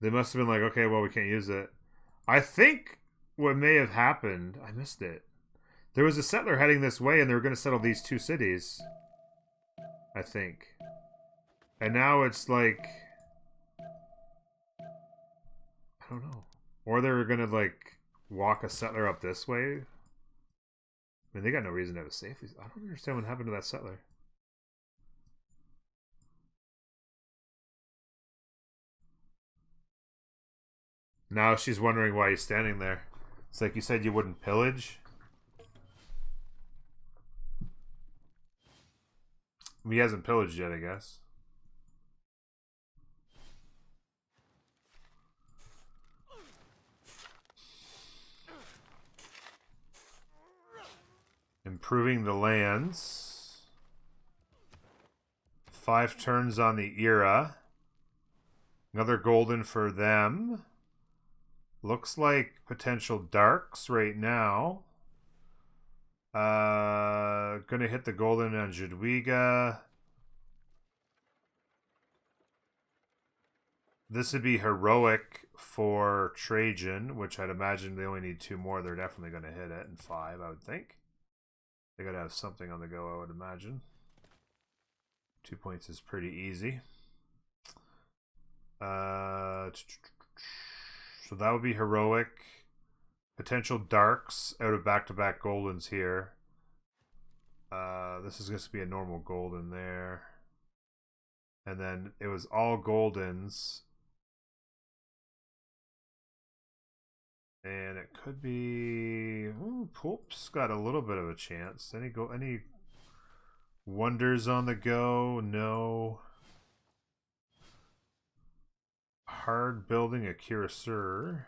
They must have been like, okay, well, we can't use it. I think what may have happened, I missed it. There was a settler heading this way, and they were going to settle these two cities. I think. And now it's like, I don't know. Or they were going to, like, walk a settler up this way. I mean, they got no reason to have a safety. I don't understand what happened to that settler. Now she's wondering why he's standing there. It's like, you said you wouldn't pillage. He hasn't pillaged yet, I guess. Improving the lands. 5 turns on the era. Another golden for them. Looks like potential darks right now. Gonna hit the golden on Jadwiga. This would be heroic for Trajan, which I'd imagine they only need 2 more. They're definitely going to hit it, and 5, I would think. They got to have something on the go, I would imagine. 2 points is pretty easy. So that would be heroic. Potential darks out of back-to-back goldens here. This is going to be a normal golden there. And then it was all goldens. And it could be... Ooh, Pope's got a little bit of a chance. Any wonders on the go? No. Hard building a cuirasseur.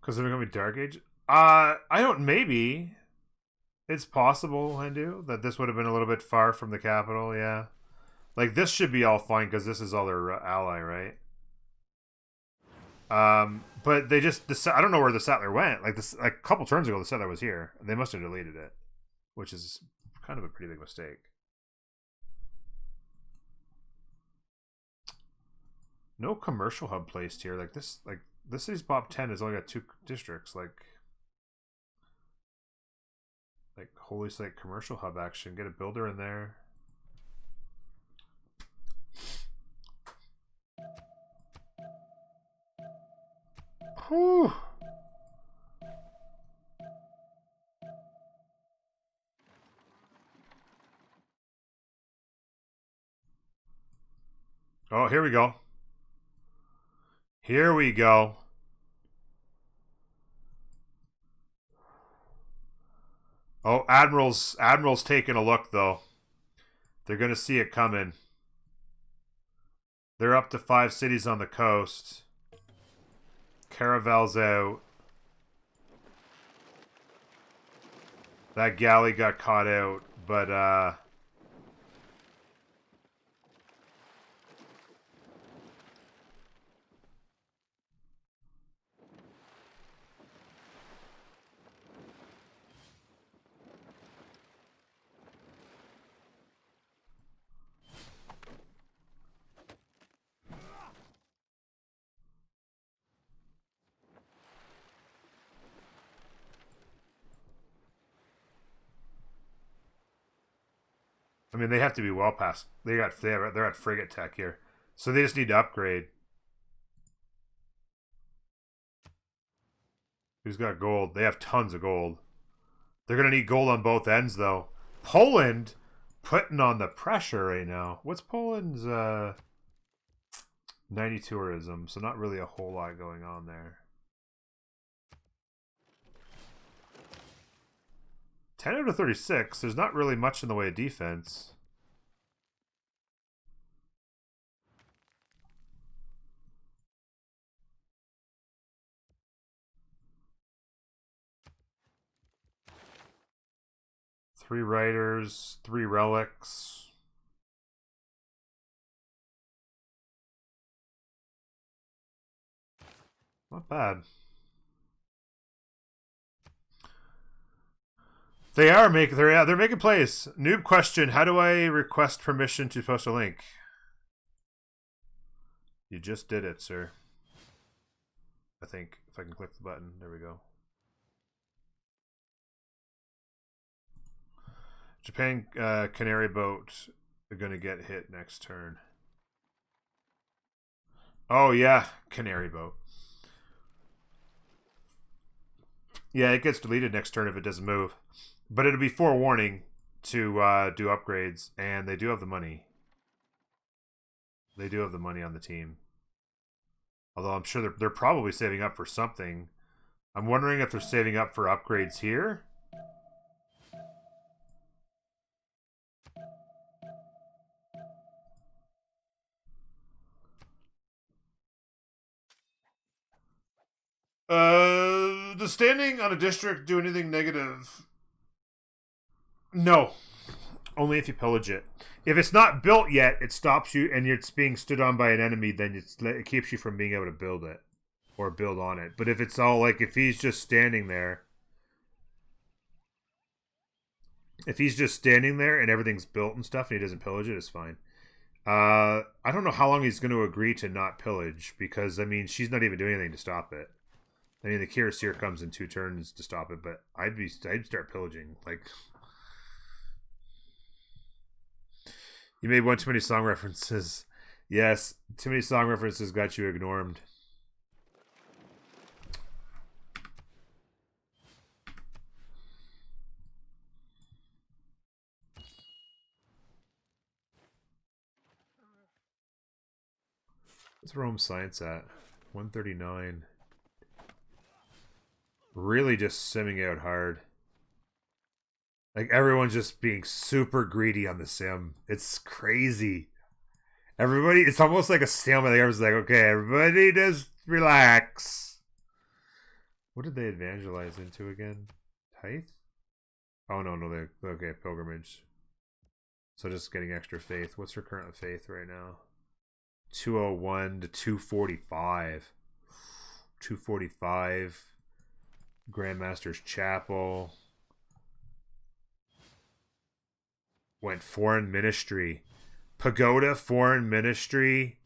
Because they're going to be Dark Age? I don't... Maybe. It's possible, Hindu, that this would have been a little bit far from the capital, yeah. Like, this should be all fine, because this is all their ally, right? But they just... I don't know where the settler went. Like, this, like, a couple turns ago, the settler was here. And they must have deleted it. Which is kind of a pretty big mistake. No commercial hub placed here. Like, this city's pop 10 has only got 2 districts. Like Holy Site commercial hub action. Get a builder in there. Whew. Oh, here we go. Here we go. Oh, Admiral's taking a look, though. They're going to see it coming. They're up to 5 cities on the coast. Caravel's out. That galley got caught out, but I mean, they have to be well past. They're at frigate tech here, so they just need to upgrade. Who's got gold? They have tons of gold. They're gonna need gold on both ends, though. Poland putting on the pressure right now. What's Poland's 90 tourism? So not really a whole lot going on there. 10 out of 36. There's not really much in the way of defense. Three riders, 3 relics. Not bad. They're making plays. Noob question: how do I request permission to post a link? You just did it, sir. I think if I can click the button, there we go. Japan Canary boat are gonna get hit next turn. Oh yeah, Canary boat. Yeah, it gets deleted next turn if it doesn't move. But it'll be forewarning to do upgrades, and they do have the money. They do have the money on the team. Although I'm sure they're probably saving up for something. I'm wondering if they're saving up for upgrades here. Does standing on a district do anything negative? No. Only if you pillage it. If it's not built yet, it stops you, and it's being stood on by an enemy, then it keeps you from being able to build it. Or build on it. But if it's all like, if he's just standing there. If he's just standing there and everything's built and stuff and he doesn't pillage it, it's fine. I don't know how long he's going to agree to not pillage, because, I mean, she's not even doing anything to stop it. I mean, the Cuirassier comes in 2 turns to stop it, but I'd start pillaging. Like, you made one too many song references. Yes, too many song references got you ignored. What's Rome Science at? 139. Really just simming out hard. Like, everyone's just being super greedy on the sim. It's crazy. Everybody, it's almost like a stalemate. Like, everyone's like, okay, everybody just relax. What did they evangelize into again? Tithe? Oh, no, they okay, pilgrimage. So just getting extra faith. What's her current faith right now? 201 to 245. 245. Grandmaster's Chapel. Went foreign ministry. Pagoda, foreign ministry.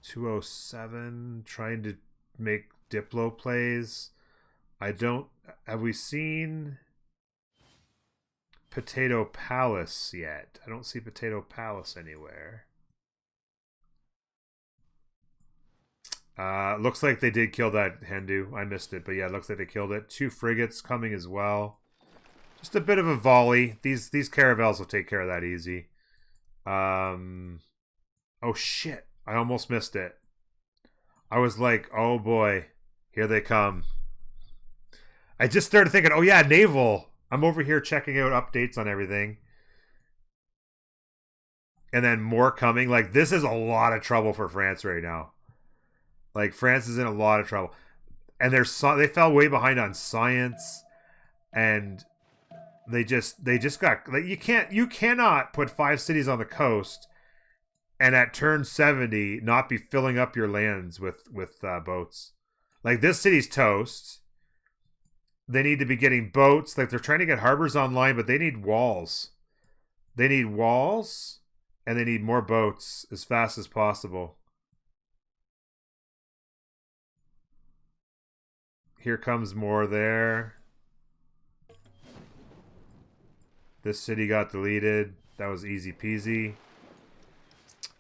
207. Trying to make Diplo plays. Have we seen Potato Palace yet? I don't see Potato Palace anywhere. Looks like they did kill that Hindu. I missed it, but yeah, it looks like they killed it. 2 frigates coming as well. Just a bit of a volley. These caravels will take care of that easy. Oh shit! I almost missed it. I was like, oh boy, here they come. I just started thinking, oh yeah, naval. I'm over here checking out updates on everything. And then more coming. Like, this is a lot of trouble for France right now. Like, France is in a lot of trouble. And they fell way behind on science. And they just got, like, you cannot put 5 cities on the coast and at turn 70 not be filling up your lands with boats. Like, this city's toast. They need to be getting boats. Like, they're trying to get harbors online, but they need walls. They need walls, and they need more boats as fast as possible. Here comes more there. This city got deleted. That was easy peasy.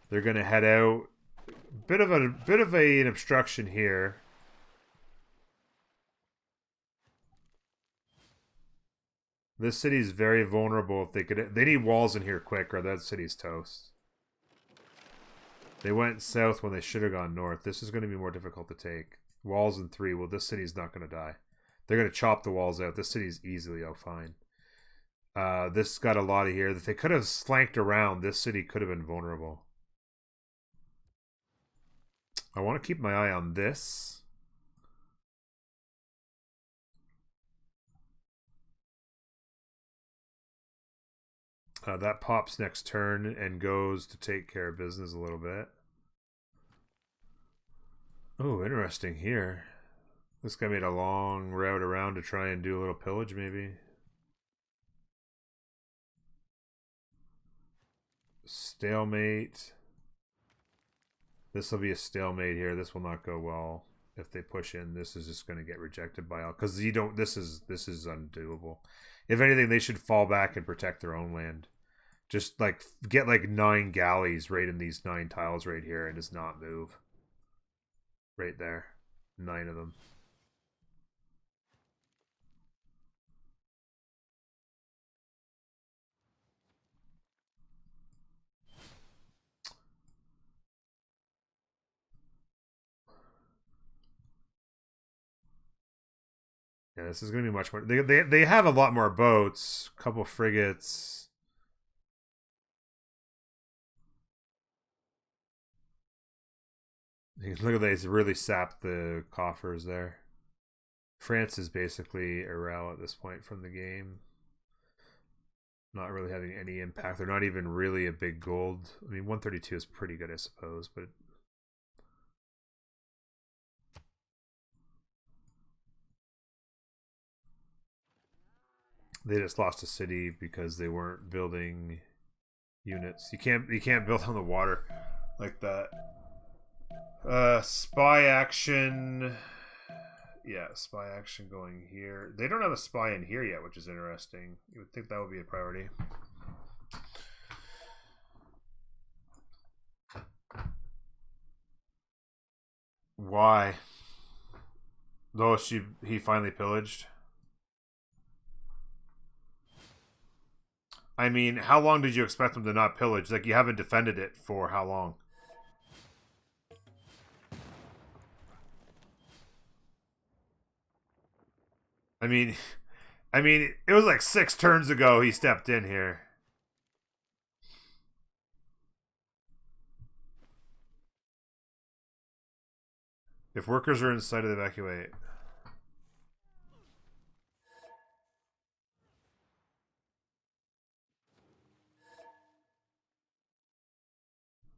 They're gonna head out. Bit of an obstruction here. This city's very vulnerable. If they need walls in here quick, or that city's toast. They went south when they should have gone north. This is going to be more difficult to take. Walls in 3. Well, this city's not going to die. They're going to chop the walls out. This city's easily out fine. This got a lot of here. If they could have flanked around, this city could have been vulnerable. I want to keep my eye on this. That pops next turn and goes to take care of business a little bit. Oh, interesting here. This guy made a long route around to try and do a little pillage, maybe. Stalemate. This will be a stalemate here. This will not go well if they push in. This is just going to get rejected by all, because you don't. This is undoable. If anything, they should fall back and protect their own land. Just like get like 9 galleys right in these 9 tiles right here and just not move. Right there, 9 of them. Yeah, this is going to be much more. They have a lot more boats, a couple frigates. Look at these, really sapped the coffers there. France is basically irrelevant at this point from the game. Not really having any impact. They're not even really a big gold. I mean, 132 is pretty good, I suppose, but they just lost a city because they weren't building units. You can't build on the water like that. Spy action. Yeah, spy action going here. They don't have a spy in here yet, which is interesting. You would think that would be a priority. Why? Though he finally pillaged. I mean, how long did you expect them to not pillage? Like, you haven't defended it for how long? I mean, it was like 6 turns ago he stepped in here. If workers are inside of the evacuate.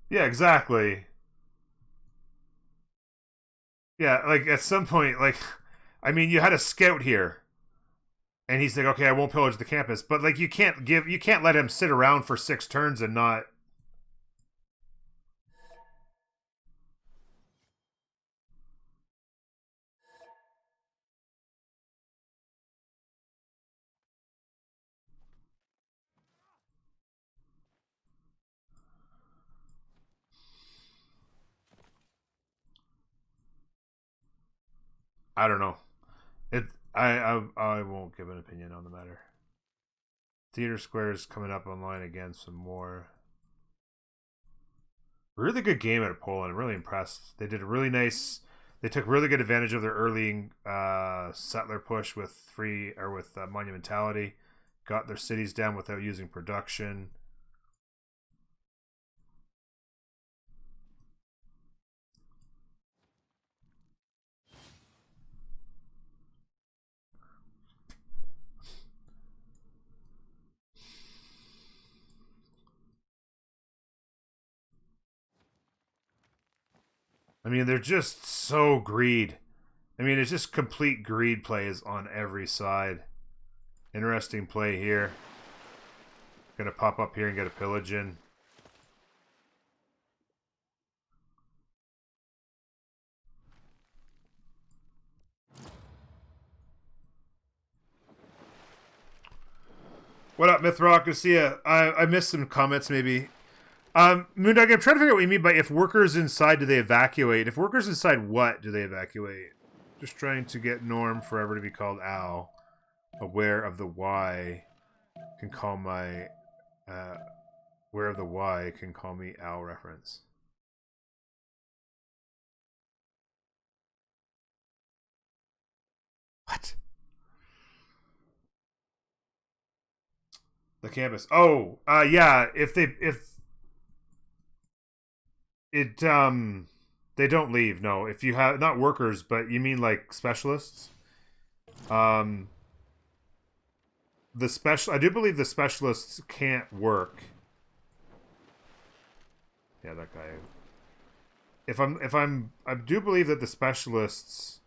Yeah, exactly. Yeah, like at some point, like, I mean, you had a scout here. And he's like, okay, I won't pillage the campus. But like you can't let him sit around for 6 turns and not. I don't know. I won't give an opinion on the matter. Theater Square is coming up online again some more. Really good game out of Poland. I'm really impressed. They did a really nice. They took really good advantage of their early settler push with monumentality. Got their cities down without using production. I mean, they're just so greed. I mean, it's just complete greed plays on every side. Interesting play here. Gonna pop up here and get a pillage in. What up, Mythrock? Good to see ya. I missed some comments, maybe. Moondog, I'm trying to figure out what you mean by if workers inside, do they evacuate? If workers inside, what do they evacuate? Just trying to get Norm forever to be called Al. Aware of the Y can call my... aware of the Y can call me Al reference. What? The campus. Oh, yeah. If it they don't leave. No, if you have not workers, but you mean like specialists. The special. I do believe the specialists can't work. Yeah, that guy. I do believe that the specialists.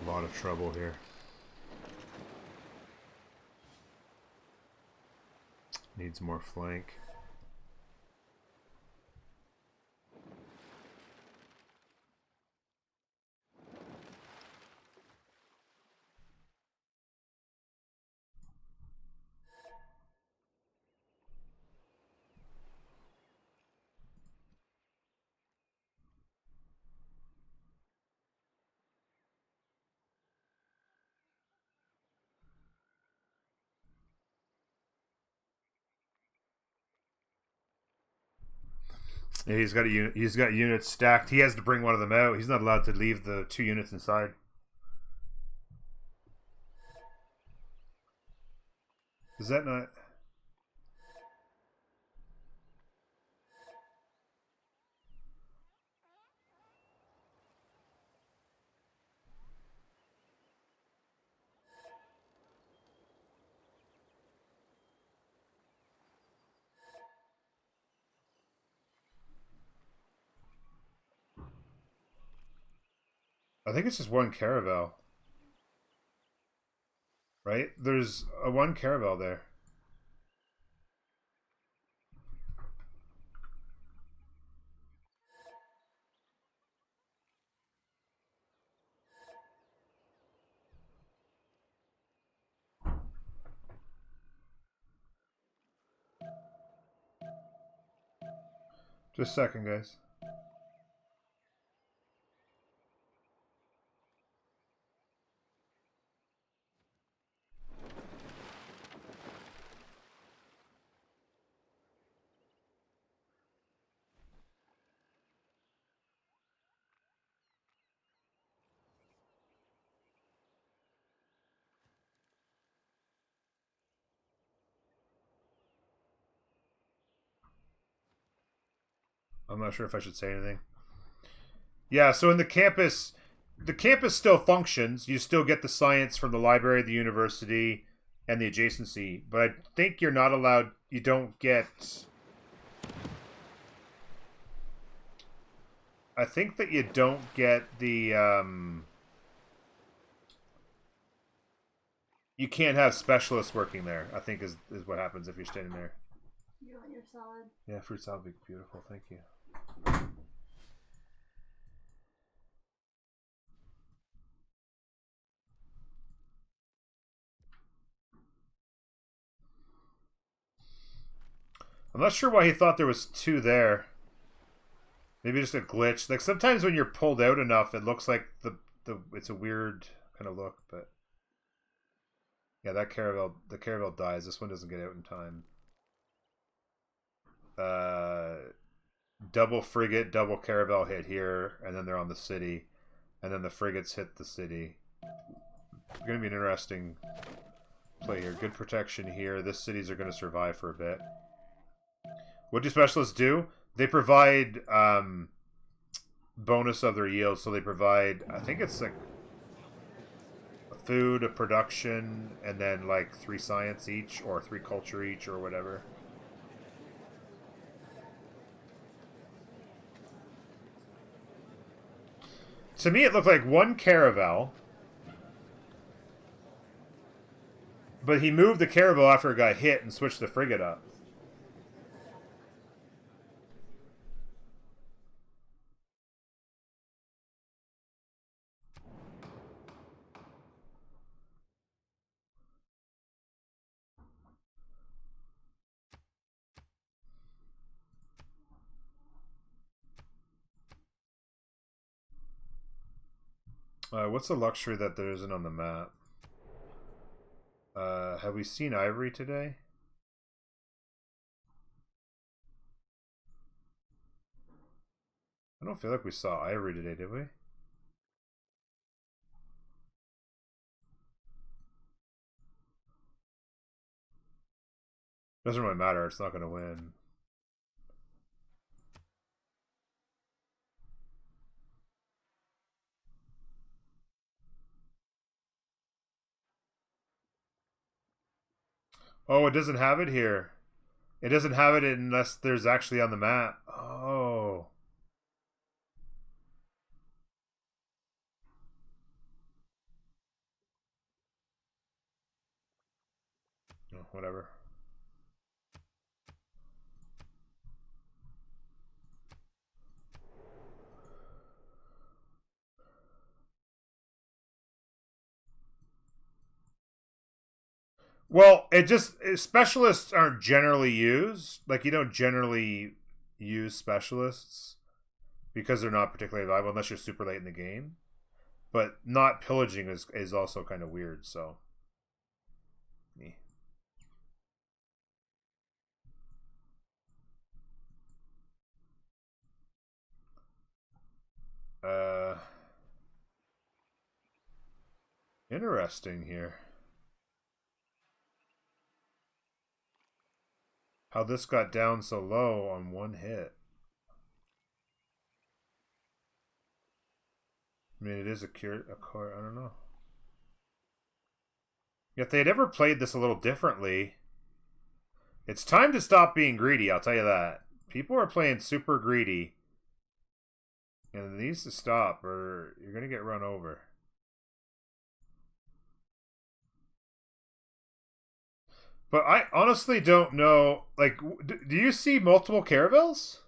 A lot of trouble here. Needs more flank. Yeah, he's got a unit. He's got units stacked. He has to bring one of them out. He's not allowed to leave the 2 units inside. Is that not? I think it's just one caravel. Right? There's a one caravel there. Just a second, guys. I'm not sure if I should say anything. Yeah, so in the campus still functions. You still get the science from the library, the university, and the adjacency. But I think you're not allowed. You don't get. I think that you don't get the. You can't have specialists working there. I think is what happens if you're standing there. You want your salad? Yeah, fruit salad would be beautiful. Thank you. I'm not sure why he thought there was 2 there. Maybe just a glitch. Like sometimes when you're pulled out enough, it looks like the it's a weird kind of look. But yeah, the caravel dies. This one doesn't get out in time. Double frigate, double caravel hit here, and then they're on the city, and then the frigates hit the city. It's going to be an interesting play here. Good protection here. This cities are going to survive for a bit. What do specialists do? They provide bonus of their yield, so they provide, I think it's like a food, a production, and then like 3 science each, or 3 culture each, or whatever. To me, it looked like 1 caravel. But he moved the caravel after it got hit and switched the frigate up. What's the luxury that there isn't on the map? Have we seen Ivory today? I don't feel like we saw Ivory today, did we? Doesn't really matter, it's not going to win. Oh, it doesn't have it here. It doesn't have it unless there's actually on the map. Oh. Oh, whatever. Well, specialists aren't generally used. Like, you don't generally use specialists because they're not particularly valuable unless you're super late in the game. But not pillaging is also kind of weird, so. Interesting here. How this got down so low on one hit. I mean, it is a core. I don't know. If they had ever played this a little differently, it's time to stop being greedy, I'll tell you that. People are playing super greedy. And it needs to stop or you're going to get run over. But I honestly don't know. Like, do you see multiple caravels?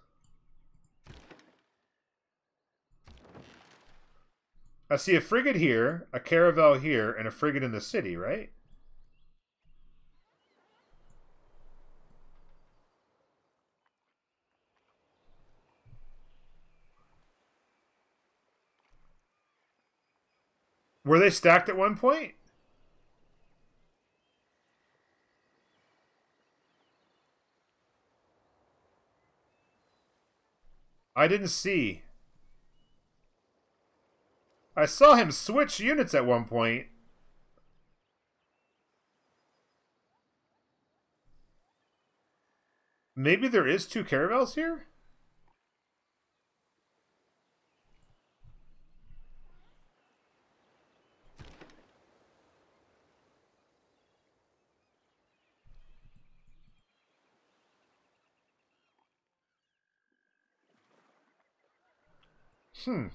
I see a frigate here, a caravel here, and a frigate in the city, right? Were they stacked at one point? I didn't see. I saw him switch units at one point. Maybe there is two caravels here? Hmm.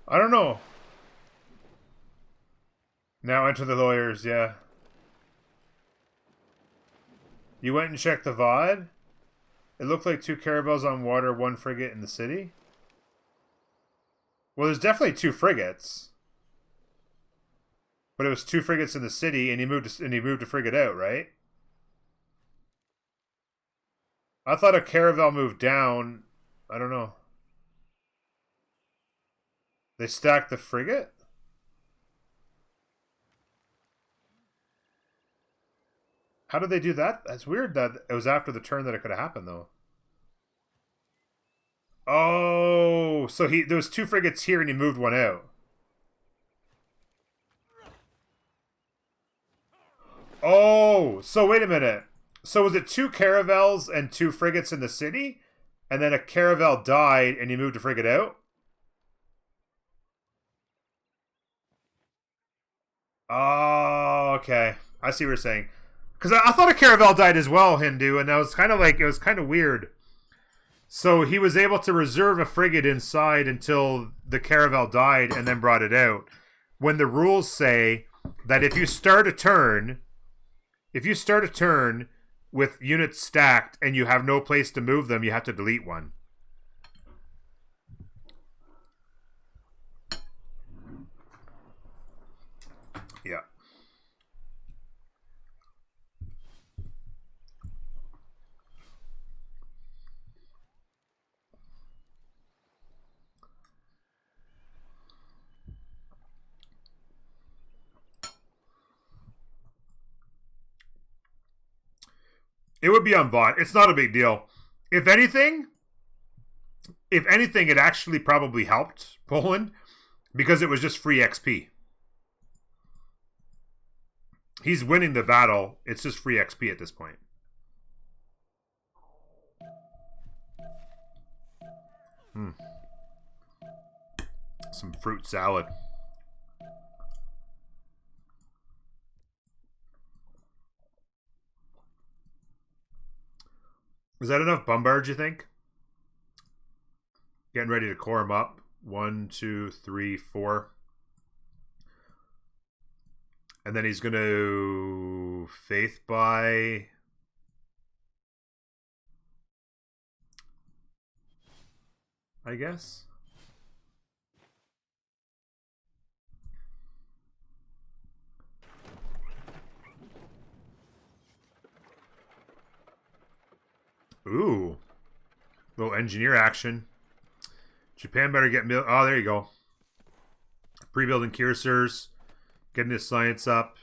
I don't know. Now enter the lawyers, yeah. You went and checked the VOD? It looked like 2 caravels on water, 1 frigate in the city. Well, there's definitely 2 frigates. But it was 2 frigates in the city, and he moved a frigate out, right? I thought a caravel moved down. I don't know. They stacked the frigate? How did they do that? That's weird that it was after the turn that it could have happened, though. Oh, so there was 2 frigates here and he moved one out. Oh, so wait a minute. So was it 2 caravels and 2 frigates in the city? And then a caravel died and he moved a frigate out? Oh, okay. I see what you're saying. Because I thought a caravel died as well, Hindu, and that was kind of like, it was kind of weird. So he was able to reserve a frigate inside until the caravel died and then brought it out. When the rules say that if you start a turn with units stacked and you have no place to move them, you have to delete one. Yeah. It would be on bot. It's not a big deal. If anything, it actually probably helped Poland because it was just free XP. He's winning the battle. It's just free XP at this point. Some fruit salad. Is that enough bombards, you think? Getting ready to core him up. 1, 2, 3, 4. And then he's going to faith by... I guess. Ooh. Little engineer action. Japan better get... Oh, there you go. Pre-building cursors. Getting his science up.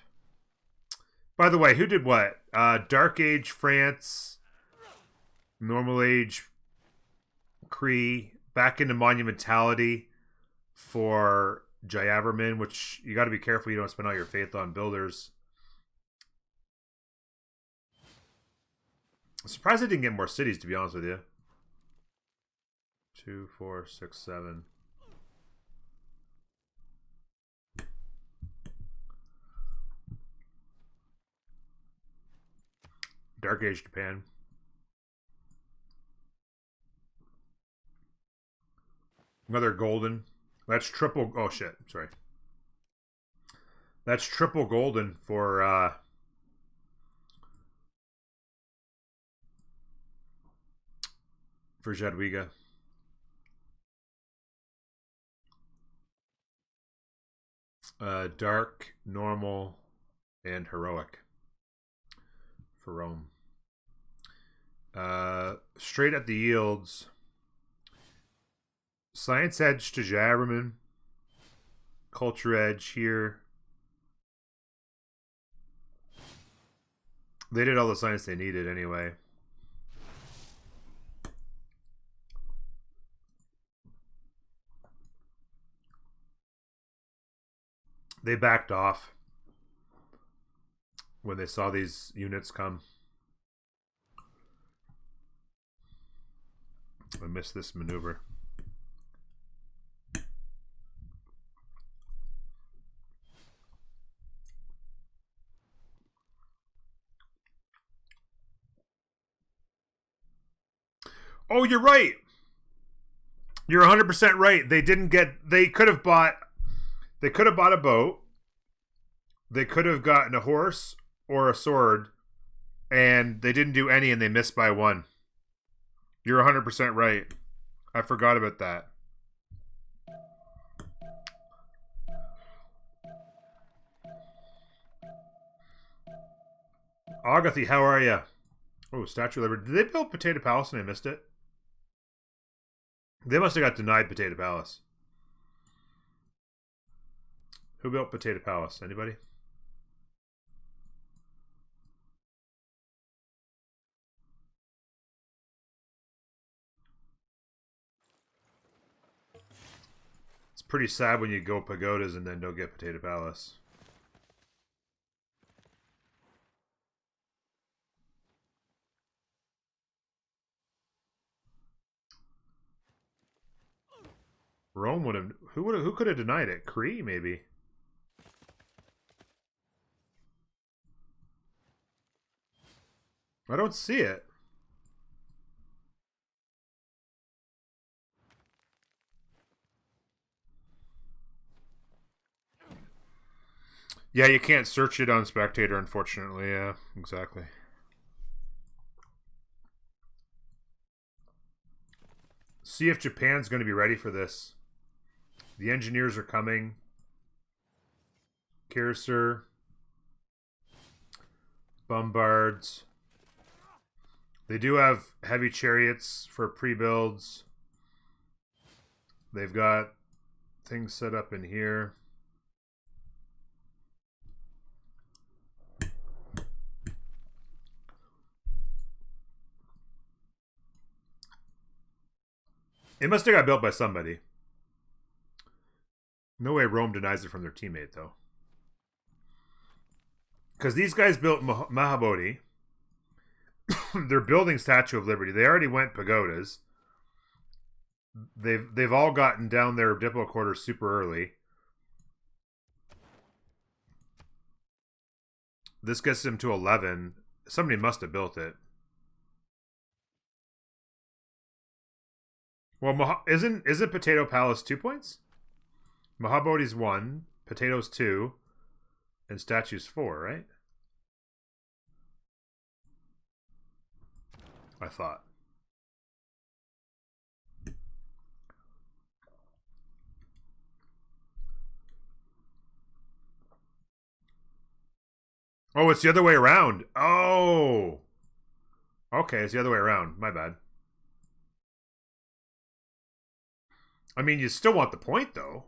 By the way, who did what? Dark Age France. Normal Age Cree. Back into Monumentality for Jayavarman, which you got to be careful you don't spend all your faith on builders. I'm surprised I didn't get more cities, to be honest with you. 2, 4, 6, 7. Dark Age Japan. Another golden. That's triple. Oh shit! Sorry. That's triple golden for Jadwiga. Dark, normal, and heroic for Rome. Straight at the yields. Science edge to Javerman. Culture edge here. They did all the science they needed anyway. They backed off when they saw these units come. I missed this maneuver. Oh, you're right. You're 100% right. They didn't get. They could have bought. They could have bought a boat. They could have gotten a horse or a sword, and they didn't do any, and they missed by one. You're 100% right. I forgot about that. Agathy, how are you? Oh, Statue of Liberty. Did they build Potato Palace and I missed it? They must have got denied Potato Palace. Who built Potato Palace? Anybody? It's pretty sad when you go pagodas and then don't get Potato Palace. Rome would have. Who could have denied it? Cree, maybe. I don't see it. Yeah, you can't search it on Spectator, unfortunately. Yeah, exactly. See if Japan's going to be ready for this. The engineers are coming. Cuirassier. Bombards. They do have heavy chariots for pre-builds. They've got things set up in here. It must have got built by somebody. No way Rome denies it from their teammate, though. Because these guys built Mahabodhi. They're building Statue of Liberty. They already went pagodas. They've all gotten down their diplo quarters super early. This gets them to 11. Somebody must have built it. Well, isn't Potato Palace 2 points? Mahabodhi's 1, Potato's 2, and Statue's 4, right? I thought. Oh, it's the other way around. Oh. Okay, it's the other way around. My bad. I mean, you still want the point, though.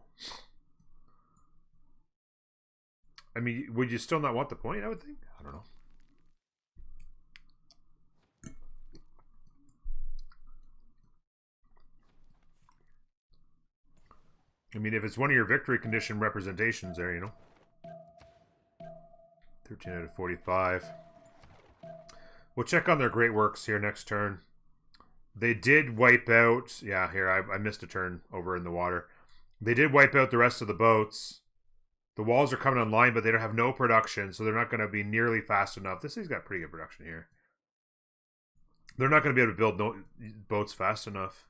I mean, would you still not want the point, I would think? I don't know. I mean, if it's one of your victory condition representations there, you know. 13 out of 45. We'll check on their great works here next turn. They did wipe out... Yeah, here, I missed a turn over in the water. They did wipe out the rest of the boats. The walls are coming online, but they don't have no production, so they're not going to be nearly fast enough. This thing's got pretty good production here. They're not going to be able to build boats fast enough.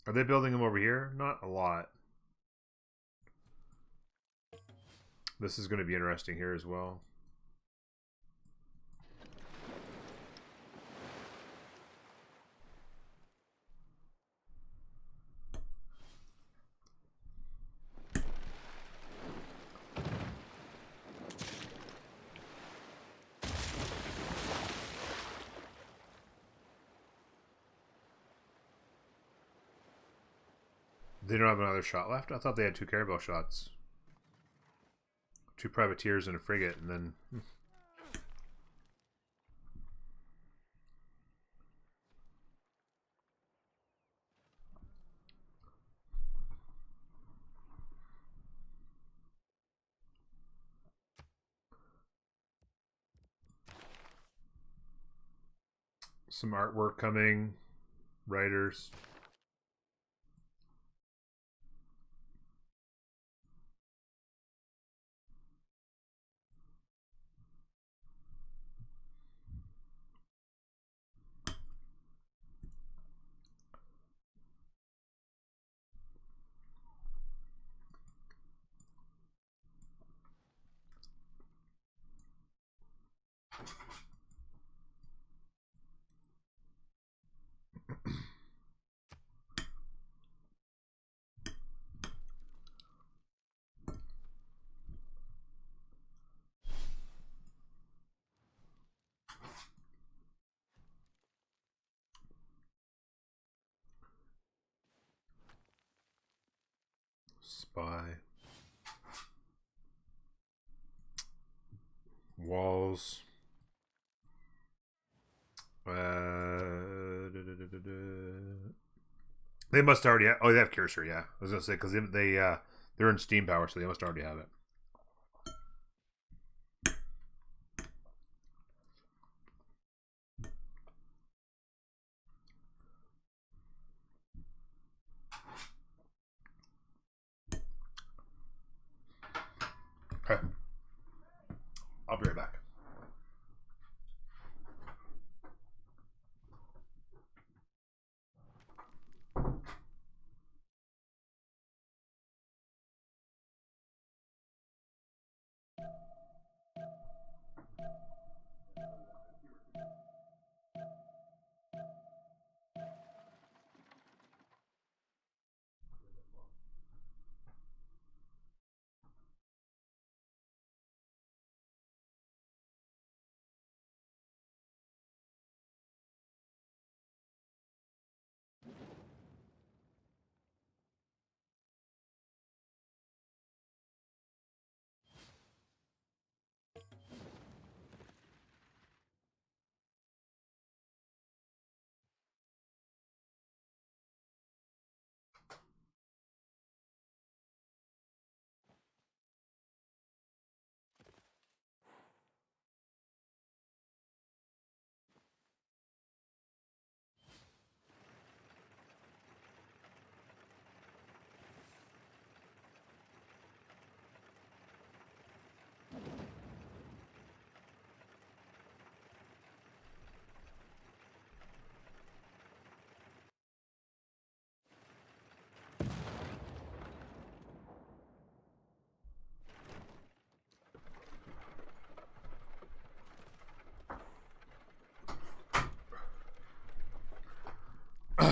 Are they building them over here? Not a lot. This is going to be interesting here as well. They don't have another shot left? I thought they had 2 caravel shots. 2 privateers and a frigate, and then... Some artwork coming. Writers. Spy. Walls. They must already have... Oh, they have cursor, yeah. I was going to say, because they're in Steam Power, so they must already have it. Okay. I'll be right back.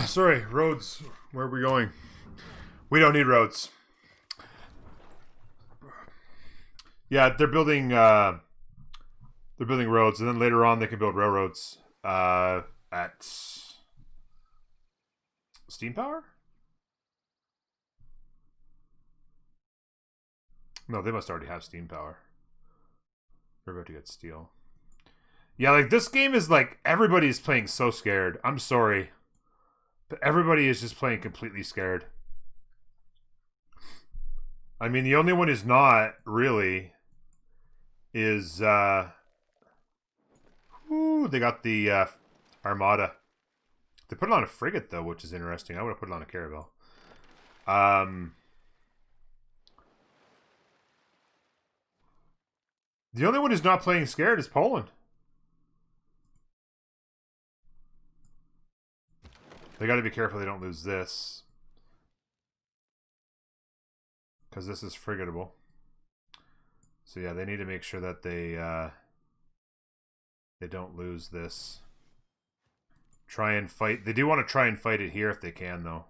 Sorry, roads. Where are we going? We don't need roads. Yeah, they're building roads, and then later on they can build railroads at Steam Power? No, they must already have Steam Power. We're about to get steel. Yeah, like this game is like everybody's playing so scared. I'm sorry. But everybody is just playing completely scared. I mean, the only one who's not really is ooh, they got the Armada. They put it on a frigate though, which is interesting. I would have put it on a caravel. The only one who's not playing scared is Poland. They got to be careful they don't lose this, because this is frigatable. So yeah, they need to make sure that they don't lose this. Try and fight. They do want to try and fight it here if they can, though.